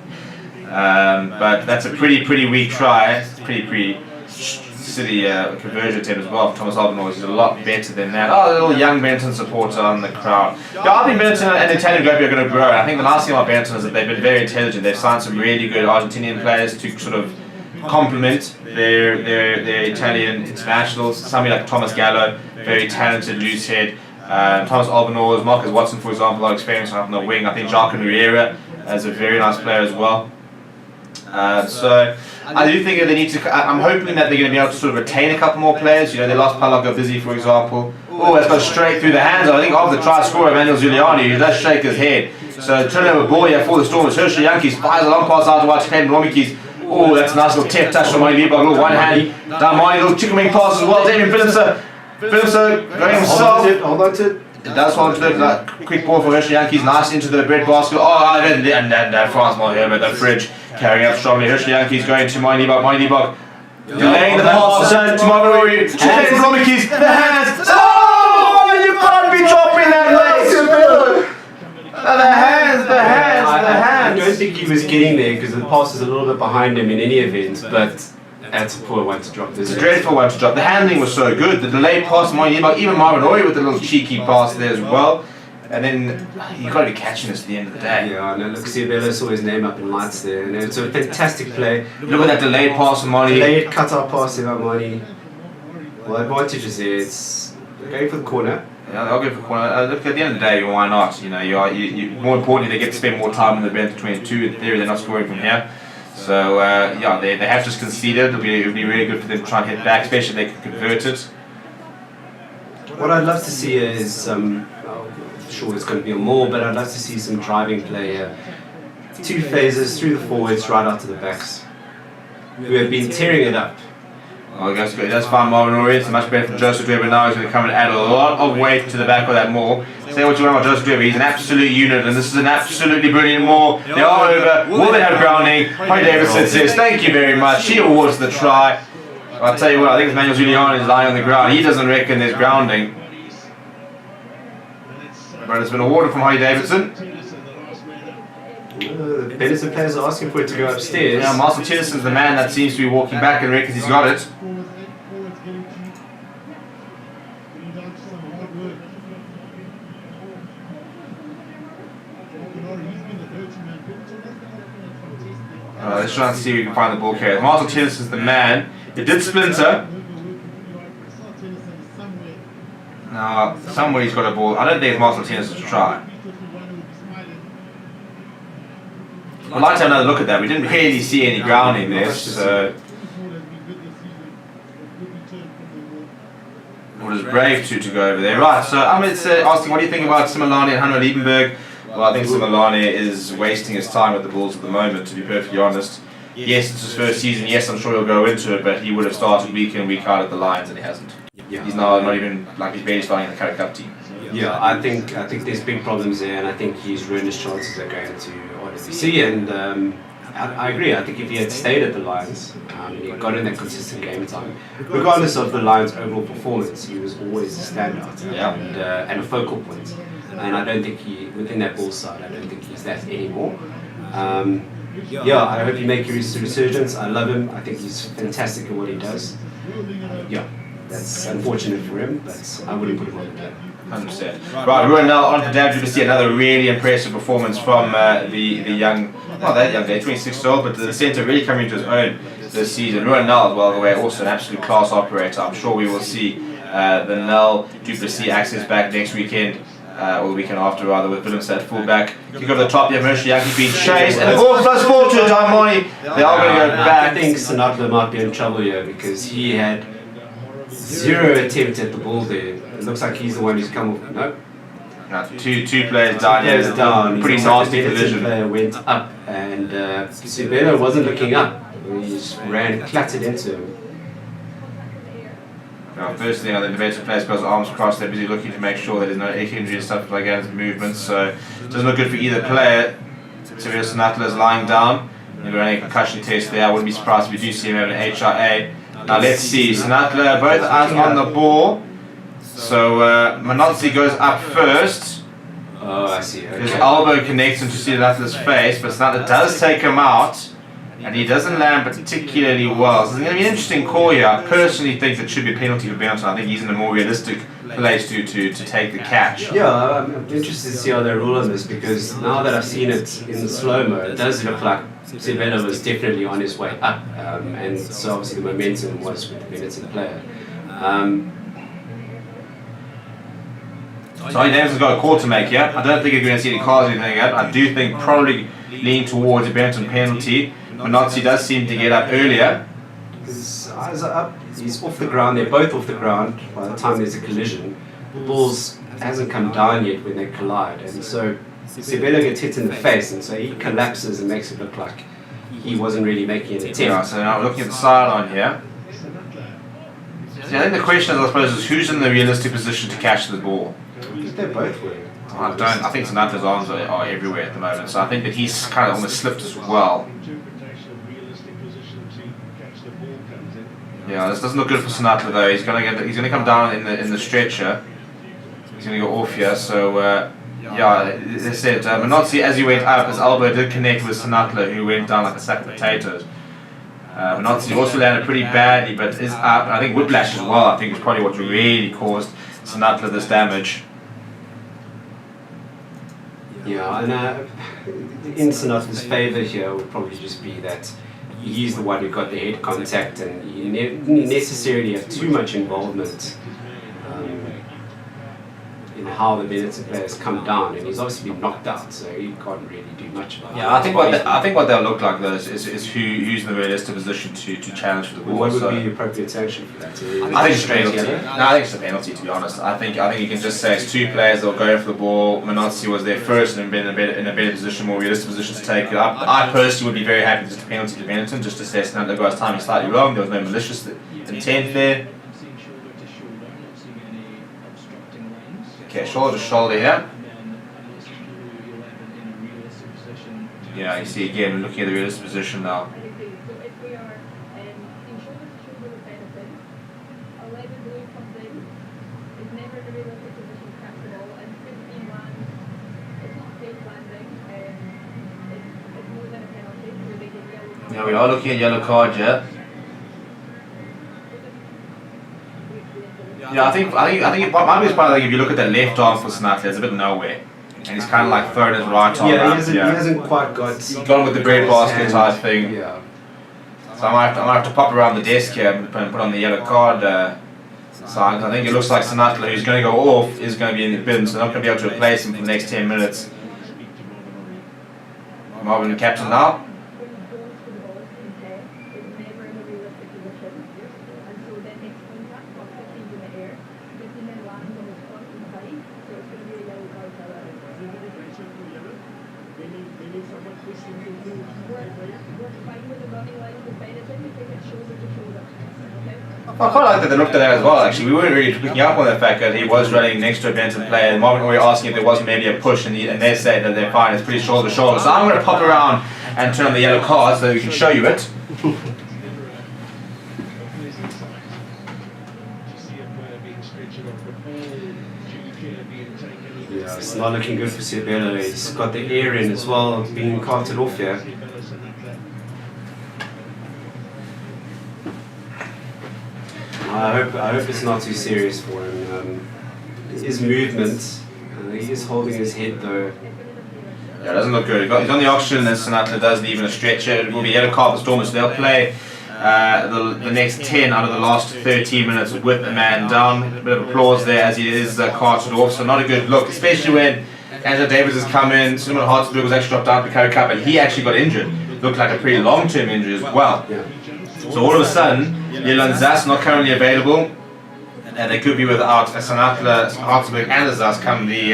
But that's a pretty weak try. It's pretty silly conversion attempt as well for Thomas Albanese. He's a lot better than that. Oh, a little young Benetton supporter on the crowd. Yeah, I think Benetton and Italian rugby are going to grow. I think the nice thing about Benetton is that they've been very intelligent. They've signed some really good Argentinian players to sort of complement their Italian internationals. Somebody like Thomas Gallo, very talented loose head. Thomas Albanese, Marcus Watson, for example, a lot of experience on the wing. I think Jacques Riera is a very nice player as well. So I do think that they need to. I'm hoping that they're going to be able to sort of retain a couple more players. You know, they lost Palago Busy, for example. Oh, that's gone straight through the hands. I think of the try scorer, Manuel Giuliani, who does shake his head. So turnover ball here for the Stormers. Herschel Yankees fires a long pass out to Watchalong Romikis. Oh, that's a nice little tip touch from Moni Lebak. Little one hand down Moni, little chicken wing pass as well. Damien Philipson going himself. Hold on to it. It does fall into the quick ball for Herschel Yankees. Nice into the bread basket. Oh, and Francois Herbert, the fridge. Carrying up strongly, Herschel Yankees going to Moni Lebak, delaying the pass to Margaret, chicken Romikis, the hands, oh, you can't be dropping that late! The hands. I don't think he was getting there because the pass is a little bit behind him in any event, but that's a poor one to drop. It's a dreadful one to drop. The handling was so good, the delayed pass to Moni Lebak, even Marvin Oy with the little cheeky pass there as well. And then you've got to be catching this at the end of the day. Yeah, no, look, Ciabella saw his name up in lights there. And it's a fantastic play. Look at that delayed pass from Moni. Delayed cut-out pass by Moni. Well, advantage is there. It's going for the corner. Yeah, they'll go for the corner. Look, at the end of the day, why not? You know, you more importantly, they get to spend more time in the Benetton 22. In theory, they're not scoring from here. So, yeah, they have just conceded. It'll be really good for them to try and hit back, especially if they can convert it. What I'd love to see is sure it's going to be more, but I'd love to see some driving play here. 2 phases through the forwards, right out to the backs, who have been tearing it up. Oh, that's fine, Marvin Ory. It's much better from Joseph Dreba now. He's going to come and add a lot of weight to the back of that maul. Say what you want about Joseph Dreba, he's an absolute unit, and this is an absolutely brilliant maul. They are over. Will they have grounding? Harry Davidson says, thank you very much. He awards the try. I'll tell you what, I think it's Manuel Giuliani is lying on the ground. He doesn't reckon there's grounding. But it's been awarded from Harry Davidson. The Benetton players are asking for it to go upstairs. Yeah, Marcel Tillerson's the man that seems to be walking back and reckons he's got it. Let's try and see if we can find the ball carrier. Marcel Tennis is the man. It did splinter. Now, somewhere he's got a ball. I don't think it's Marcel Tennis to try. I'd like to have another look at that. We didn't really see any grounding there, so it was brave to go over there. Right, so I'm asking, what do you think about Simelane and Hanno Liebenberg? Well, I think Simelane is wasting his time with the Bulls at the moment, to be perfectly honest. Yes, it's his first season. Yes, I'm sure he'll go into it, but he would have started week in, week out at the Lions, and he hasn't. Yeah. He's now not even, like, he's barely starting in the Currie Cup team. Yeah, I think there's big problems there, and I think he's ruined his chances of going to RWC. And I agree. I think if he had stayed at the Lions, and he got in that consistent game time, regardless of the Lions' overall performance, he was always a standout and a focal point. And I don't think within that Bulls side, I don't think he's that anymore. Yeah, I hope he makes his resurgence. I love him. I think he's fantastic at what he does. Yeah, that's unfortunate for him, but I wouldn't put him on the game. 100%. Right, we're now on for WBC. Another really impressive performance from the young, not that young, 26 years old, but the centre really coming into his own this season. Ruan Nel, as well, by the way, also an absolute class operator. I'm sure we will see the Nel Duplessis access back next weekend. Or the weekend after, rather, with Willemse at fullback. Kick over the top, yeah, Mercer Yankee being chased, and the ball plus 4 to Daimoni. They are going to go back. I think Sinatla might be in trouble here because he had 0 attempt at the ball there. It looks like he's the one who's come off. Nope. No, two players down. Players down. Pretty nasty collision. Player went up, and Sibelo wasn't looking up. He just ran, clattered into him. Now, first thing, the defensive player's got his arms crossed. They're busy looking to make sure there's no injury and stuff like that in his movements. So it doesn't look good for either player. Severo Sinatla is lying down. They're running a concussion test there. I wouldn't be surprised if we do see him have an HIA. Now let's see. Sinatla both eyes on the ball. So Manozzi goes up first. Oh, I see. Okay. His elbow connects into Sinatla's face, but Sinatla does take him out. And he doesn't land particularly well. So it's going to be an interesting call here. I personally think that should be a penalty for Benetton. I think he's in a more realistic place to take the catch. Yeah, I'm interested to see how they rule on this because now that I've seen it in the slow-mo, it does look like Sibelo was definitely on his way up. And so obviously the momentum was with the Benetton player. So James has got a call to make here. I don't think you're going to see any calls or anything yet. I do think probably lean towards a Benetton penalty. Manozzi does seem to get up earlier. His eyes are up, he's off the ground, they're both off the ground by the time there's a collision. The ball hasn't come down yet when they collide, and so Sibelo gets hit in the face, and so he collapses and makes it look like he wasn't really making an attempt. Yeah, so now we're looking at the sideline here. See, I think the question, I suppose, is who's in the realistic position to catch the ball? They both were. I think Sinatla's arms are everywhere at the moment, so I think that he's kind of almost slipped as well. Yeah, this doesn't look good for Sinatla though. He's gonna come down in the stretcher. He's gonna go off here. So yeah, as I said, Manozzi, as he went up, his elbow did connect with Sinatla, who went down like a sack of potatoes. Manozzi also landed pretty badly, but is up. I think whiplash as well. I think is probably what really caused Sinatla this damage. Yeah, and in Sinatla's favour here would probably just be that he's the one who got the head contact, and he didn't necessarily have too much involvement in how the Benetton players come down, and he's obviously been knocked out, so he can't really do much about it. Yeah, I think what they'll look like though is who's in the realistic position to challenge for the ball. What would be the appropriate sanction for that? I think it's a penalty. No, I think it's a penalty, to be honest. I think you can just say it's two players that will go for the ball. Manozzi was there first and been in a better position, more realistic position to take it up. I personally would be very happy with just a penalty to Benetton, just to say the guy's timing slightly wrong. There was no malicious intent there. Okay, shoulder to shoulder here. Yeah, you see again, we're looking at the realistic position now. Now we are looking at yellow card here. Yeah, I think it might be part of, like, if you look at the left arm for Sinatla, it's a bit nowhere. and he's kind of like thrown his right arm Yeah, up. he hasn't quite got... Gone with the bread basket type thing. Yeah. So I might have to pop around the desk here and put on the yellow card. So I think it looks like Sinatla, who's going to go off, is going to be in the bin, so they're not going to be able to replace him for the next 10 minutes. Marvin, the captain now. I quite like that they looked at that as well, actually. We weren't really picking up on the fact that he was running next to a Benetton player. And Marvin were asking if there wasn't maybe a push, and they say that they're fine, it's pretty shoulder to shoulder. So I'm going to pop around and turn on the yellow card so we can show you it. Yeah, it's not looking good for Sibelo. He's got the air in as well, being carted off here. I hope it's not too serious for him. His movement, he is holding his head though. Yeah, it doesn't look good. He's on the oxygen, and Sinatla does leave in a stretcher. It will be yellow card for Stormers, so they'll play the next 10 out of the last 13 minutes with a man down. A bit of applause there as he is carted off, so not a good look, especially when Angela Davis has come in. Simon Hartsburg was actually dropped down to carry cup, and he actually got injured. Looked like a pretty long-term injury as well. Yeah. So all of a sudden, Yelan Zas not currently available, and they could be without Sinatla, Hartsburg, and Zas come the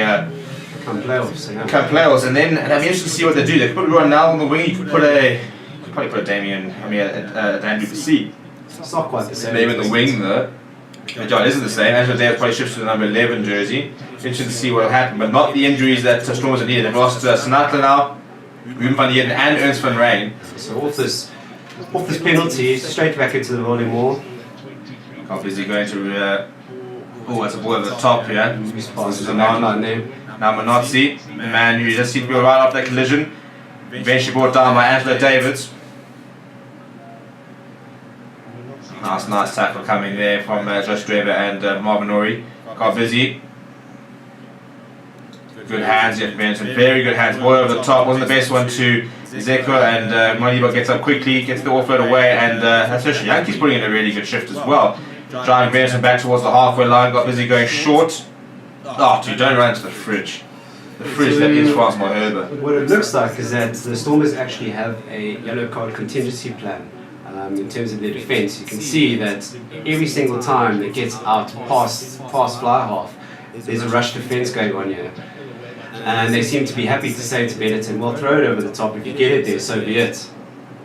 Come playoffs. Yeah. come playoffs, and then it'll be interesting to see what they do. They could put Ronald on the wing. You could probably put Damien. Dan Duplessis. It's not quite the same. Name in the wing though. The job isn't the same. Angela Davis probably shifts to the number 11 jersey. Interesting to see what will happen, but not the injuries that Stormers have needed. They've lost Sinatla now, Ruben van Heerden, and Ernst van Rijn. So off this penalty, straight back into the rolling wall. How busy going to? Oh, that's a ball over the top here. This is a backline name. Now Manozzi, the man who just seemed to be right off that collision, eventually brought down by Angela Davids. Nice tackle coming there from Josh Drever and Marvin Ori. Got busy. Good hands here from Benetton, very good hands. Ball over the top, wasn't the best one to Zeko, and Maliba gets up quickly, gets the offload away, and that's actually Yankees putting in a really good shift as well. Driving Benetton back towards the halfway line, got busy going short. Oh, dude, don't run into the fridge. The fridge that is Francois Herber. What it looks like is that the Stormers actually have a yellow card contingency plan in terms of their defence. You can see that every single time it gets out past fly half, there's a rush defence going on here. And they seem to be happy to say to Benetton, well, throw it over the top. If you get it there, so be it.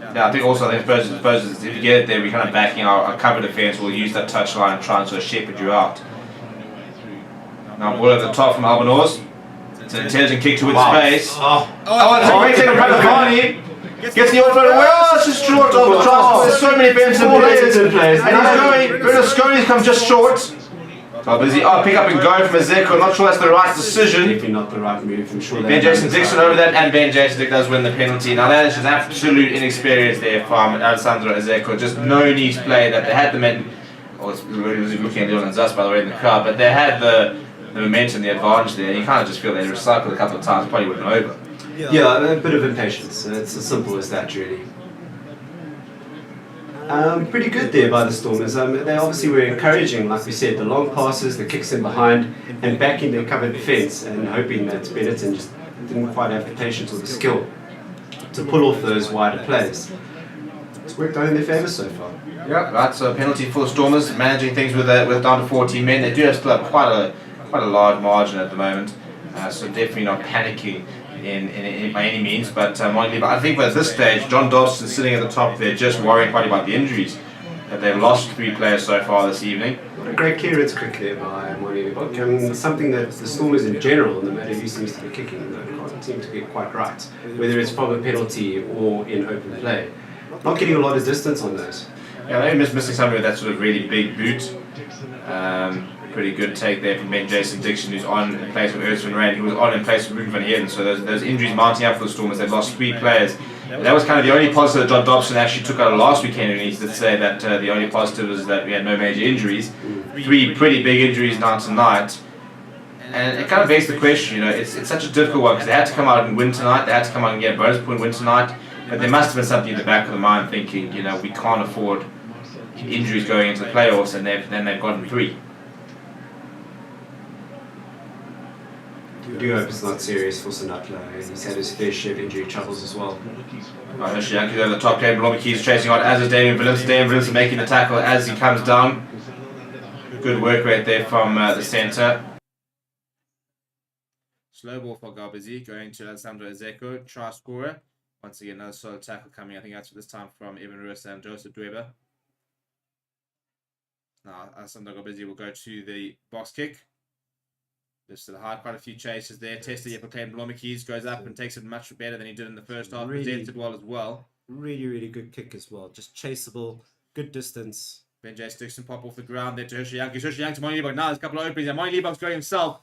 Yeah, I think suppose if you get it there, we're kind of backing our cover defence. We'll use that touchline and try and sort of shepherd you out. Now, ball over the top from Albanose. It's an intelligent kick towards space. Oh, it's a great take from Pravani. Gets the offload away. Oh, it's just short of the cross. There's so many Benetton players. And he's going. Berlusconi comes just short. Oh, busy. Pick up and go from Ezeko. Not sure that's the right decision. Definitely not the right move. I'm sure Ben Jason Dixon over that, and Ben Jason Dixon does win the penalty. Now that is just absolute inexperience there from Alessandro Ezeko. Just no need to play that. They had the men. Well, was looking at Leon and Zas by the way in the crowd, but they had the momentum, the advantage there. You kind of just feel they recycled a couple of times, probably would have been over. Yeah, a bit of impatience. It's as simple as that, really. Pretty good there by the Stormers. They obviously were encouraging, like we said, the long passes, the kicks in behind, and backing their covered defence, and hoping that Benetton just didn't quite have the patience or the skill to pull off those wider plays. It's worked out in their favour so far. Yeah, that's a penalty for the Stormers, managing things with down to 14 men. They do still have quite a large margin at the moment, so definitely not panicking by any means, but I think at this stage, John Dobson sitting at the top there, just worrying quite about the injuries. That they've lost 3 players so far this evening. What a great clearance kick there by Moinini. Something that the Stormers in general, no matter who seems to be kicking, can't seem to get quite right, whether it's from a penalty or in open play. Not getting a lot of distance on those. Yeah, they're missing somebody with that sort of really big boot. Pretty good take there from Ben Jason Dixon, who's on in place of Ernst van Rijn, who was on in place of Ruben van Heerden. So those injuries mounting up for the Stormers. They've lost 3 players. And that was kind of the only positive that John Dobson actually took out of last weekend, and he did say that the only positive was that we had no major injuries. 3 pretty big injuries now tonight. And it kind of begs the question, it's such a difficult one because they had to come out and win tonight. They had to come out and get a bonus point win tonight. But there must have been something in the back of the mind thinking, we can't afford injuries going into the playoffs, and then they've gotten 3. I do hope it's not serious for Sinatla. He's had his fair share of injury troubles as well. Yankees over the top. David Blommeke's chasing on, as is Damian Williams. Damian Williams making the tackle as he comes down. Good work right there from the centre. Slow ball for Garbizi going to Alessandro Ezeko, try scorer. Once again, another solid tackle coming. I think that's this time from Evan Ruiz and Joseph Dweber. Now, Alessandro Garbizi will go to the box kick. Just to the high, quite a few chases there. Tested for Clayton Blommeke's, goes up and takes it much better than he did in the first half. Presented well as well. Really, really good kick as well. Just chaseable, good distance. Ben J. Dixon pop off the ground there to Hershey Young. Hershey Young to Monty Liebach. Now there's a couple of openings. And Monty Liebach's going himself.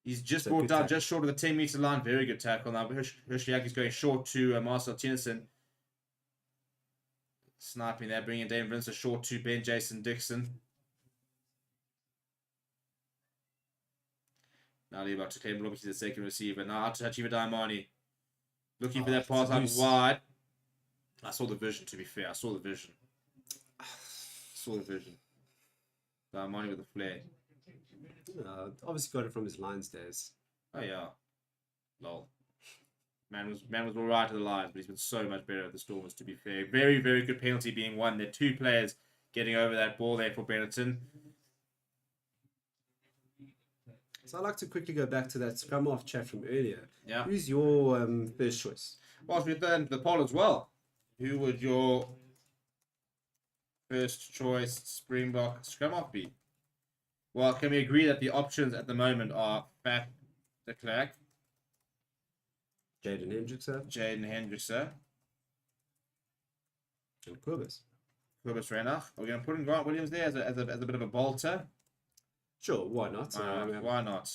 He's just brought down just short of the 10-meter line. Very good tackle. Now Hershey Young is going short to Marcel Tennyson. Sniping there, bringing David Vince short to Ben Jason Dixon. Now Liebach to claim Blommeke's the second receiver. Now out to Hachiva Daimani. Looking for that pass out wide. I saw the vision, to be fair. I saw the vision. Daimani with a flare. Obviously got it from his Lions days. Oh yeah. Lol. Man was alright to the Lions, but he's been so much better at the Stormers, to be fair. Very, very good penalty being won. There are 2 players getting over that ball there for Benetton. So I'd like to quickly go back to that scrum off chat from earlier. Yeah. Who's your first choice? Whilst we're done the poll as well, who would your first choice Springbok scrum off be? Well, can we agree that the options at the moment are Faf de Klerk, Jaden Hendrickse, and Kobus. Kobus Renach. Are we going to put in Grant Williams there as a bit of a bolter? Sure, why not? Why not?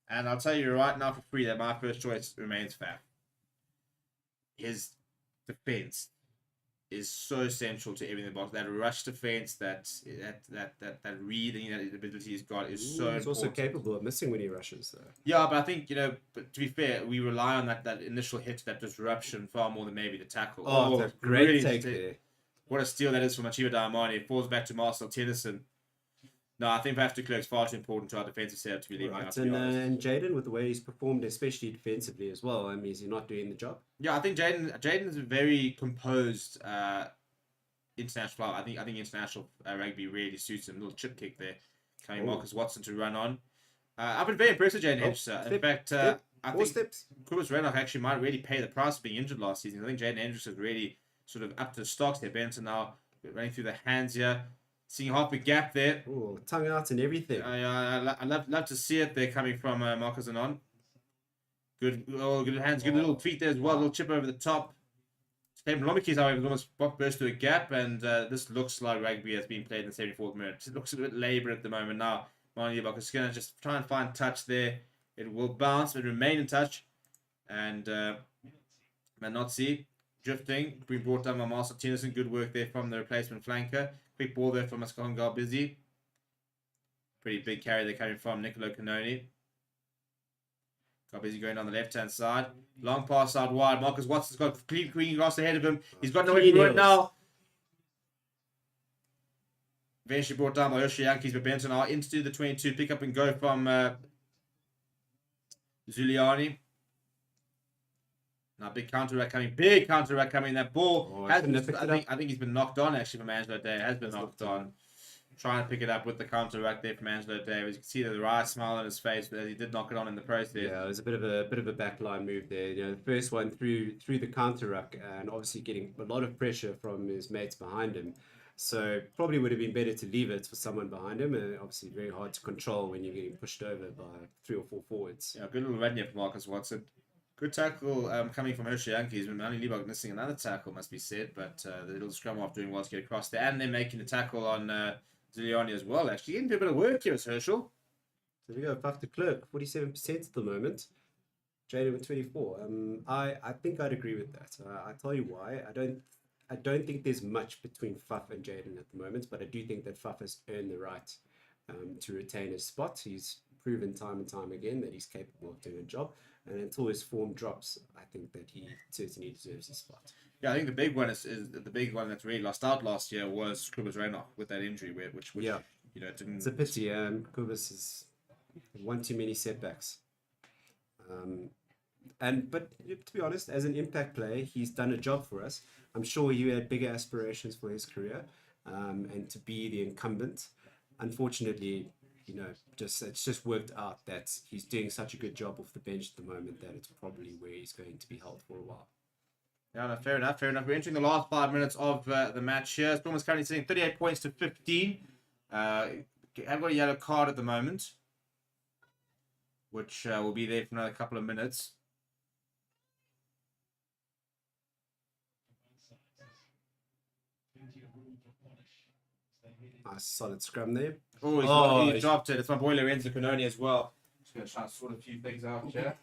And I'll tell you right now for free that my first choice remains Faf. His defense is so central to everything about that rush defense, that reading, that ability he's got is so important. He's also capable of missing when he rushes, though. Yeah, but I think, but to be fair, we rely on that initial hit, that disruption, far more than maybe the tackle. Oh, that's a great take there. What a steal that is from Achiva Daimani. It falls back to Marcel Tennyson. No, I think Faf de Klerk is far too important to our defensive setup to be leaving out, to be honest. And Jaden, with the way he's performed, especially defensively as well, is he not doing the job? Yeah, I think Jaden is a very composed international player. I think international rugby really suits him. A little chip kick there. Coming Marcus Watson to run on. I've been very impressed with Jaden Hendrickse. In fact, I think Kobus Renach actually might really pay the price of being injured last season. I think Jaden Hendrickse is really sort of up to the stocks there. Benton now running through the hands here. Seeing half a gap there. Oh, tongue out and everything. I love to see it there coming from Marcus Anon. Good hands, good little tweet there as well. A little chip over the top. Stephen Blommeke's, however, almost burst through a gap, and this looks like rugby has been played in the 74th minute. It looks a bit laboured at the moment now. Marnie Liebach is going to just try and find touch there. It will bounce, but remain in touch. And Manotsi drifting, being brought down by Marcel Tennyson. Good work there from the replacement flanker. Quick ball there from Mascon Garbizi. Pretty big carry there coming from Nicolo Canoni. Garbizi going down the left-hand side. Long pass out wide. Marcus Watson's got clean grass ahead of him. He's got nowhere to do it now. Eventually brought down by Hershey Yankees, but Benton are into the 22. Pick up and go from Zuliani. Now big counter-attack coming. That ball I think he's been knocked on actually from Angelo Day. Has been knocked on. Trying to pick it up with the counter-attack there from Angelo Day. As you can see the wry smile on his face, but he did knock it on in the process. Yeah, it was a bit of a backline move there. The first one through the counter-attack, and obviously getting a lot of pressure from his mates behind him. So probably would have been better to leave it for someone behind him, and obviously very hard to control when you're getting pushed over by 3 or 4 forwards. Yeah, good little run here from Marcus Watson. Good tackle coming from Hershey Yankees. Manny Liebach missing another tackle, must be said, but the little scrum off doing well to get across there. And they're making the tackle on Zuliani as well, actually. Getting a bit of work here, Herschel. So we go, Faf de Klerk, 47% at the moment. Jaden with 24. I think I'd agree with that. I tell you why. I don't think there's much between Faf and Jaden at the moment, but I do think that Faf has earned the right to retain his spot. He's proven time and time again that he's capable of doing a job. And until his form drops, I think that he certainly deserves his spot. Yeah, I think the big one is the big one that's really lost out last year was Kobus Reinach with that injury, which Yeah. didn't. It's a pity. Kobus has one too many setbacks. But to be honest, as an impact player, he's done a job for us. I'm sure he had bigger aspirations for his career, and to be the incumbent. Unfortunately, it's just worked out that he's doing such a good job off the bench at the moment that it's probably where he's going to be held for a while. Yeah, no, fair enough. We're entering the last 5 minutes of the match here. Storm is currently sitting 38 points to 15. Have got a yellow card at the moment, which will be there for another couple of minutes. Nice solid scrum there. Oh, he's dropped it. It's my boy Lorenzo Canoni as well. Just going to try and sort a few things out here.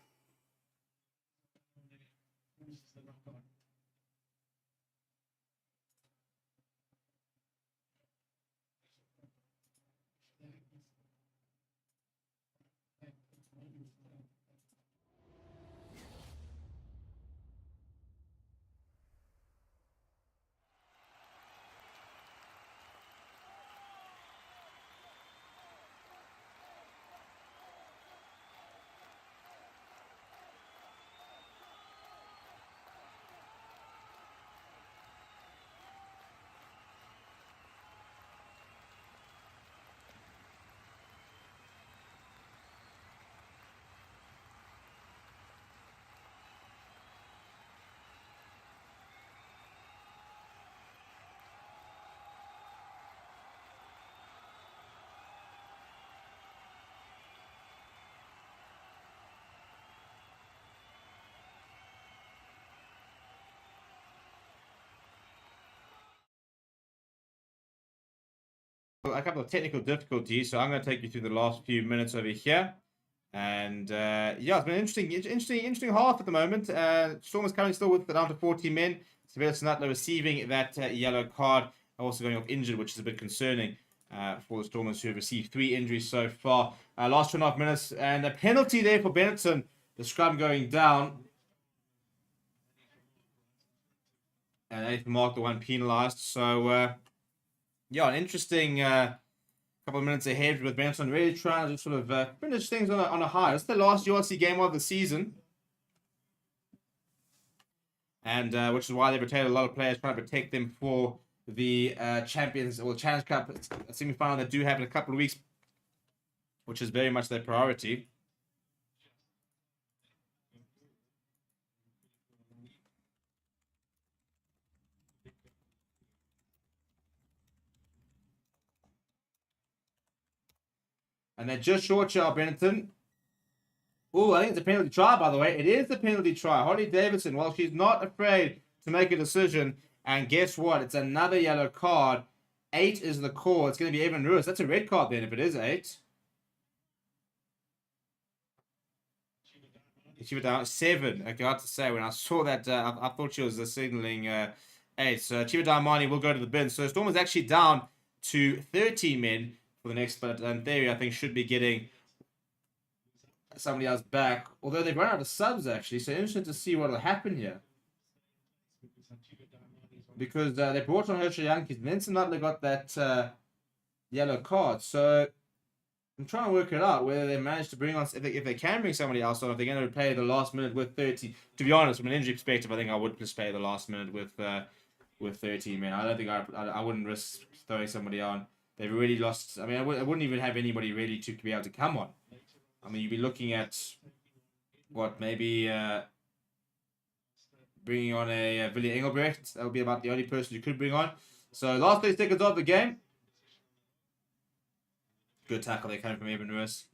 A couple of technical difficulties, so I'm going to take you through the last few minutes over here. And yeah, it's been an interesting half at the moment. Storm is currently still with down to 40 men. Severus Nutler receiving that yellow card, also going off injured, which is a bit concerning for the Stormers, who have received 3 injuries so far. Last 2.5 minutes, and a penalty there for Benetton. The scrum going down. And 8th mark, the one penalised. So yeah, an interesting couple of minutes ahead with Benetton really trying to sort of finish things on a high. It's the last URC game of the season. And which is why they've retained a lot of players, trying to protect them for the Champions or Challenge Cup semi-final that do happen in a couple of weeks, which is very much their priority. And they're just short shot, Benetton. Oh, I think it's a penalty try, by the way. It is the penalty try. Holly Davidson, well, she's not afraid to make a decision. And guess what? It's another yellow card. 8 is the call. It's going to be Evan Lewis. That's a red card then if it is 8. She was down 7. I got to say, when I saw that, I thought she was signaling 8. So Chiva Diamani will go to the bin. So Storm is actually down to 13 men for the next, but in theory, I think should be getting somebody else back. Although they've run out of subs, actually. So interesting to see what will happen here. Because they brought on Herschel Yankees. Vincent Nutley got that yellow card. So I'm trying to work it out whether they managed to bring on, if they can bring somebody else on, if they're going to play the last minute with 30. To be honest, from an injury perspective, I think I would just play the last minute with 13 men. I don't think I wouldn't risk throwing somebody on. They've really lost. I mean, I wouldn't even have anybody really to be able to come on. I mean, you'd be looking at what, maybe bringing on a Willie Engelbrecht. That would be about the only person you could bring on. So last 30 seconds of the game. Good tackle there coming from Evan Lewis.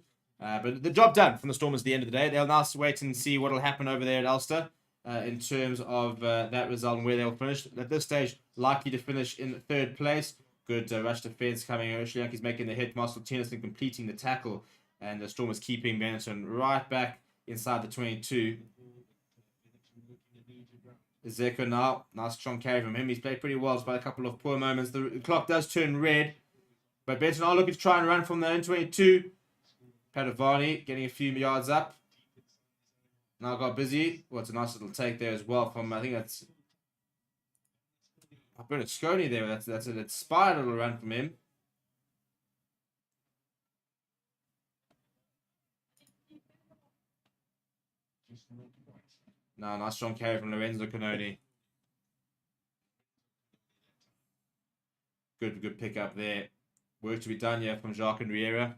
But the job done from the Stormers at the end of the day. They'll now wait and see what will happen over there at Ulster in terms of that result and where they'll finish. At this stage, likely to finish in 3rd place. Good rush defense coming. Herschel Yankees making the hit. Marcel Tennyson completing the tackle. And the Stormers keeping Benetton right back inside the 22. Zeko now. Nice strong carry from him. He's played pretty well despite a couple of poor moments. The clock does turn red. But Benton are looking to try and run from the own 22. Padovani getting a few yards up. Now got busy. Well, it's a nice little take there as well from, I think that's Berlusconi there. That's an inspired little run from him. No, nice strong carry from Lorenzo Canoni. Good pick up there. Work to be done here from Jacques and Riera.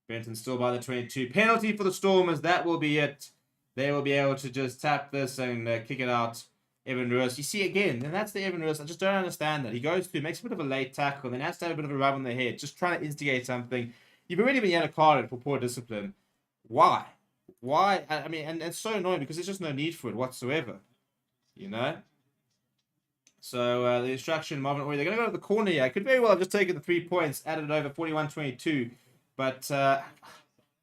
Benton still by the 22. Penalty for the Stormers. That will be it. They will be able to just tap this and kick it out. Evan Lewis. You see again, and that's the Evan Lewis. I just don't understand that. He goes through, makes a bit of a late tackle, then has to have a bit of a rub on the head, just trying to instigate something. You've already been yellow carded for poor discipline. Why? Why? I mean, and it's so annoying because there's just no need for it whatsoever. You know? So the instruction, Marvin Ory, they're going to go to the corner here. I could very well have just taken the 3 points, added it over 41-22. But to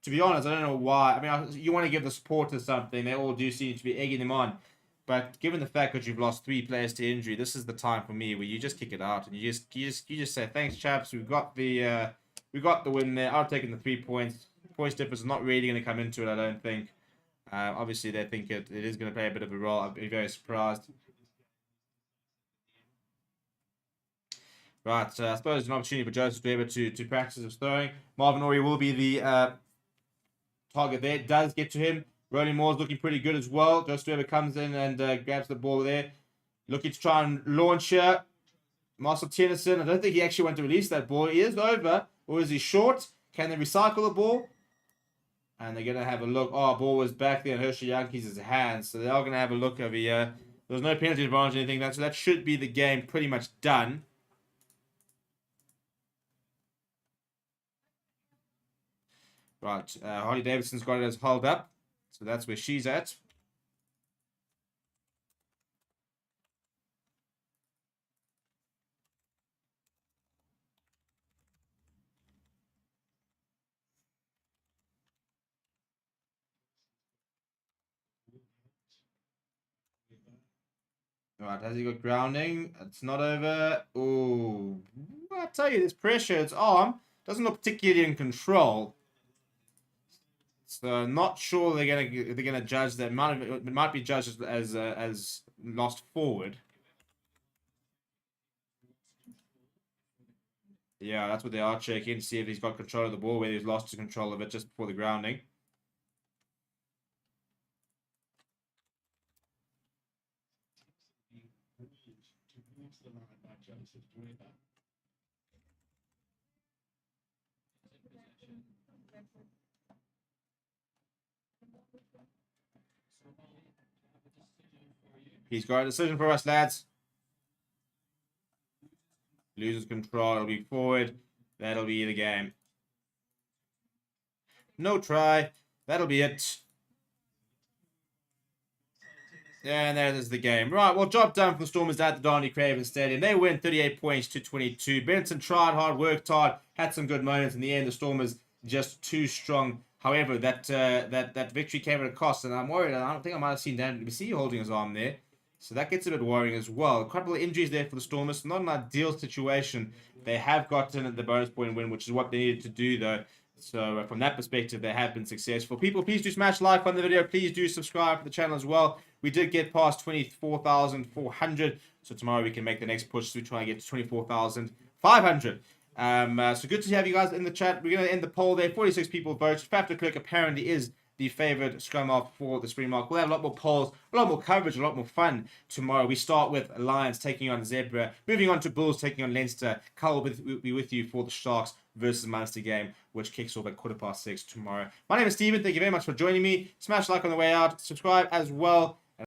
be honest, I don't know why. I mean, you want to give the supporters something. They all do seem to be egging them on. But given the fact that you've lost 3 players to injury, this is the time for me where you just kick it out and you just say, thanks, chaps. We got the win there. I've taken the 3 points. Points difference is not really going to come into it, I don't think. Obviously, they think it is going to play a bit of a role. I'd be very surprised. Right, I suppose it's an opportunity for Joseph to be able to practice his throwing. Marvin Ory will be the target there. It does get to him. Rolling Moore's looking pretty good as well. Joseph Weber comes in and grabs the ball there. Looking to try and launch here. Marcel Tennyson, I don't think he actually went to release that ball. He is over, or is he short? Can they recycle the ball? And they're going to have a look. Oh, ball was back there in Hershey Yankees' hands. So they are going to have a look over here. There's no penalty advantage or anything. So that should be the game pretty much done. Right, Harley Davidson's got it as hold up. So that's where she's at. Right, has he got grounding? It's not over. Oh, I tell you, this pressure. Its arm doesn't look particularly in control. So not sure they're gonna judge that. It might be judged as lost forward. Yeah, that's what they are checking to see if he's got control of the ball, whether he's lost control of it just before the grounding. He's got a decision for us, lads. Loses control. It'll be forward. That'll be the game. No try. That'll be it. And that is the game. Right, well, job done for the Stormers at the Darnley Craven Stadium. They win 38 points to 22. Benetton tried hard, worked hard, had some good moments. In the end, the Stormers just too strong. However, that victory came at a cost, and I'm worried. I don't think I might have seen Dan BBC holding his arm there. So that gets a bit worrying as well. Quite a couple of injuries there for the Stormers. Not an ideal situation. They have gotten the bonus point win, which is what they needed to do, though. So from that perspective, they have been successful. People, please do smash like on the video. Please do subscribe to the channel as well. We did get past 24,400. So tomorrow we can make the next push. So we try and get to 24,500. So good to have you guys in the chat. We're going to end the poll there. 46 people voted. Factor Click apparently is the favourite scrum off for the Spring Mark. We'll have a lot more polls, a lot more coverage, a lot more fun tomorrow. We start with Lions taking on Zebra, moving on to Bulls taking on Leinster. Carl will be with you for the Sharks versus Munster game, which kicks off at 6:15 tomorrow. My name is Stephen. Thank you very much for joining me. Smash like on the way out. Subscribe as well.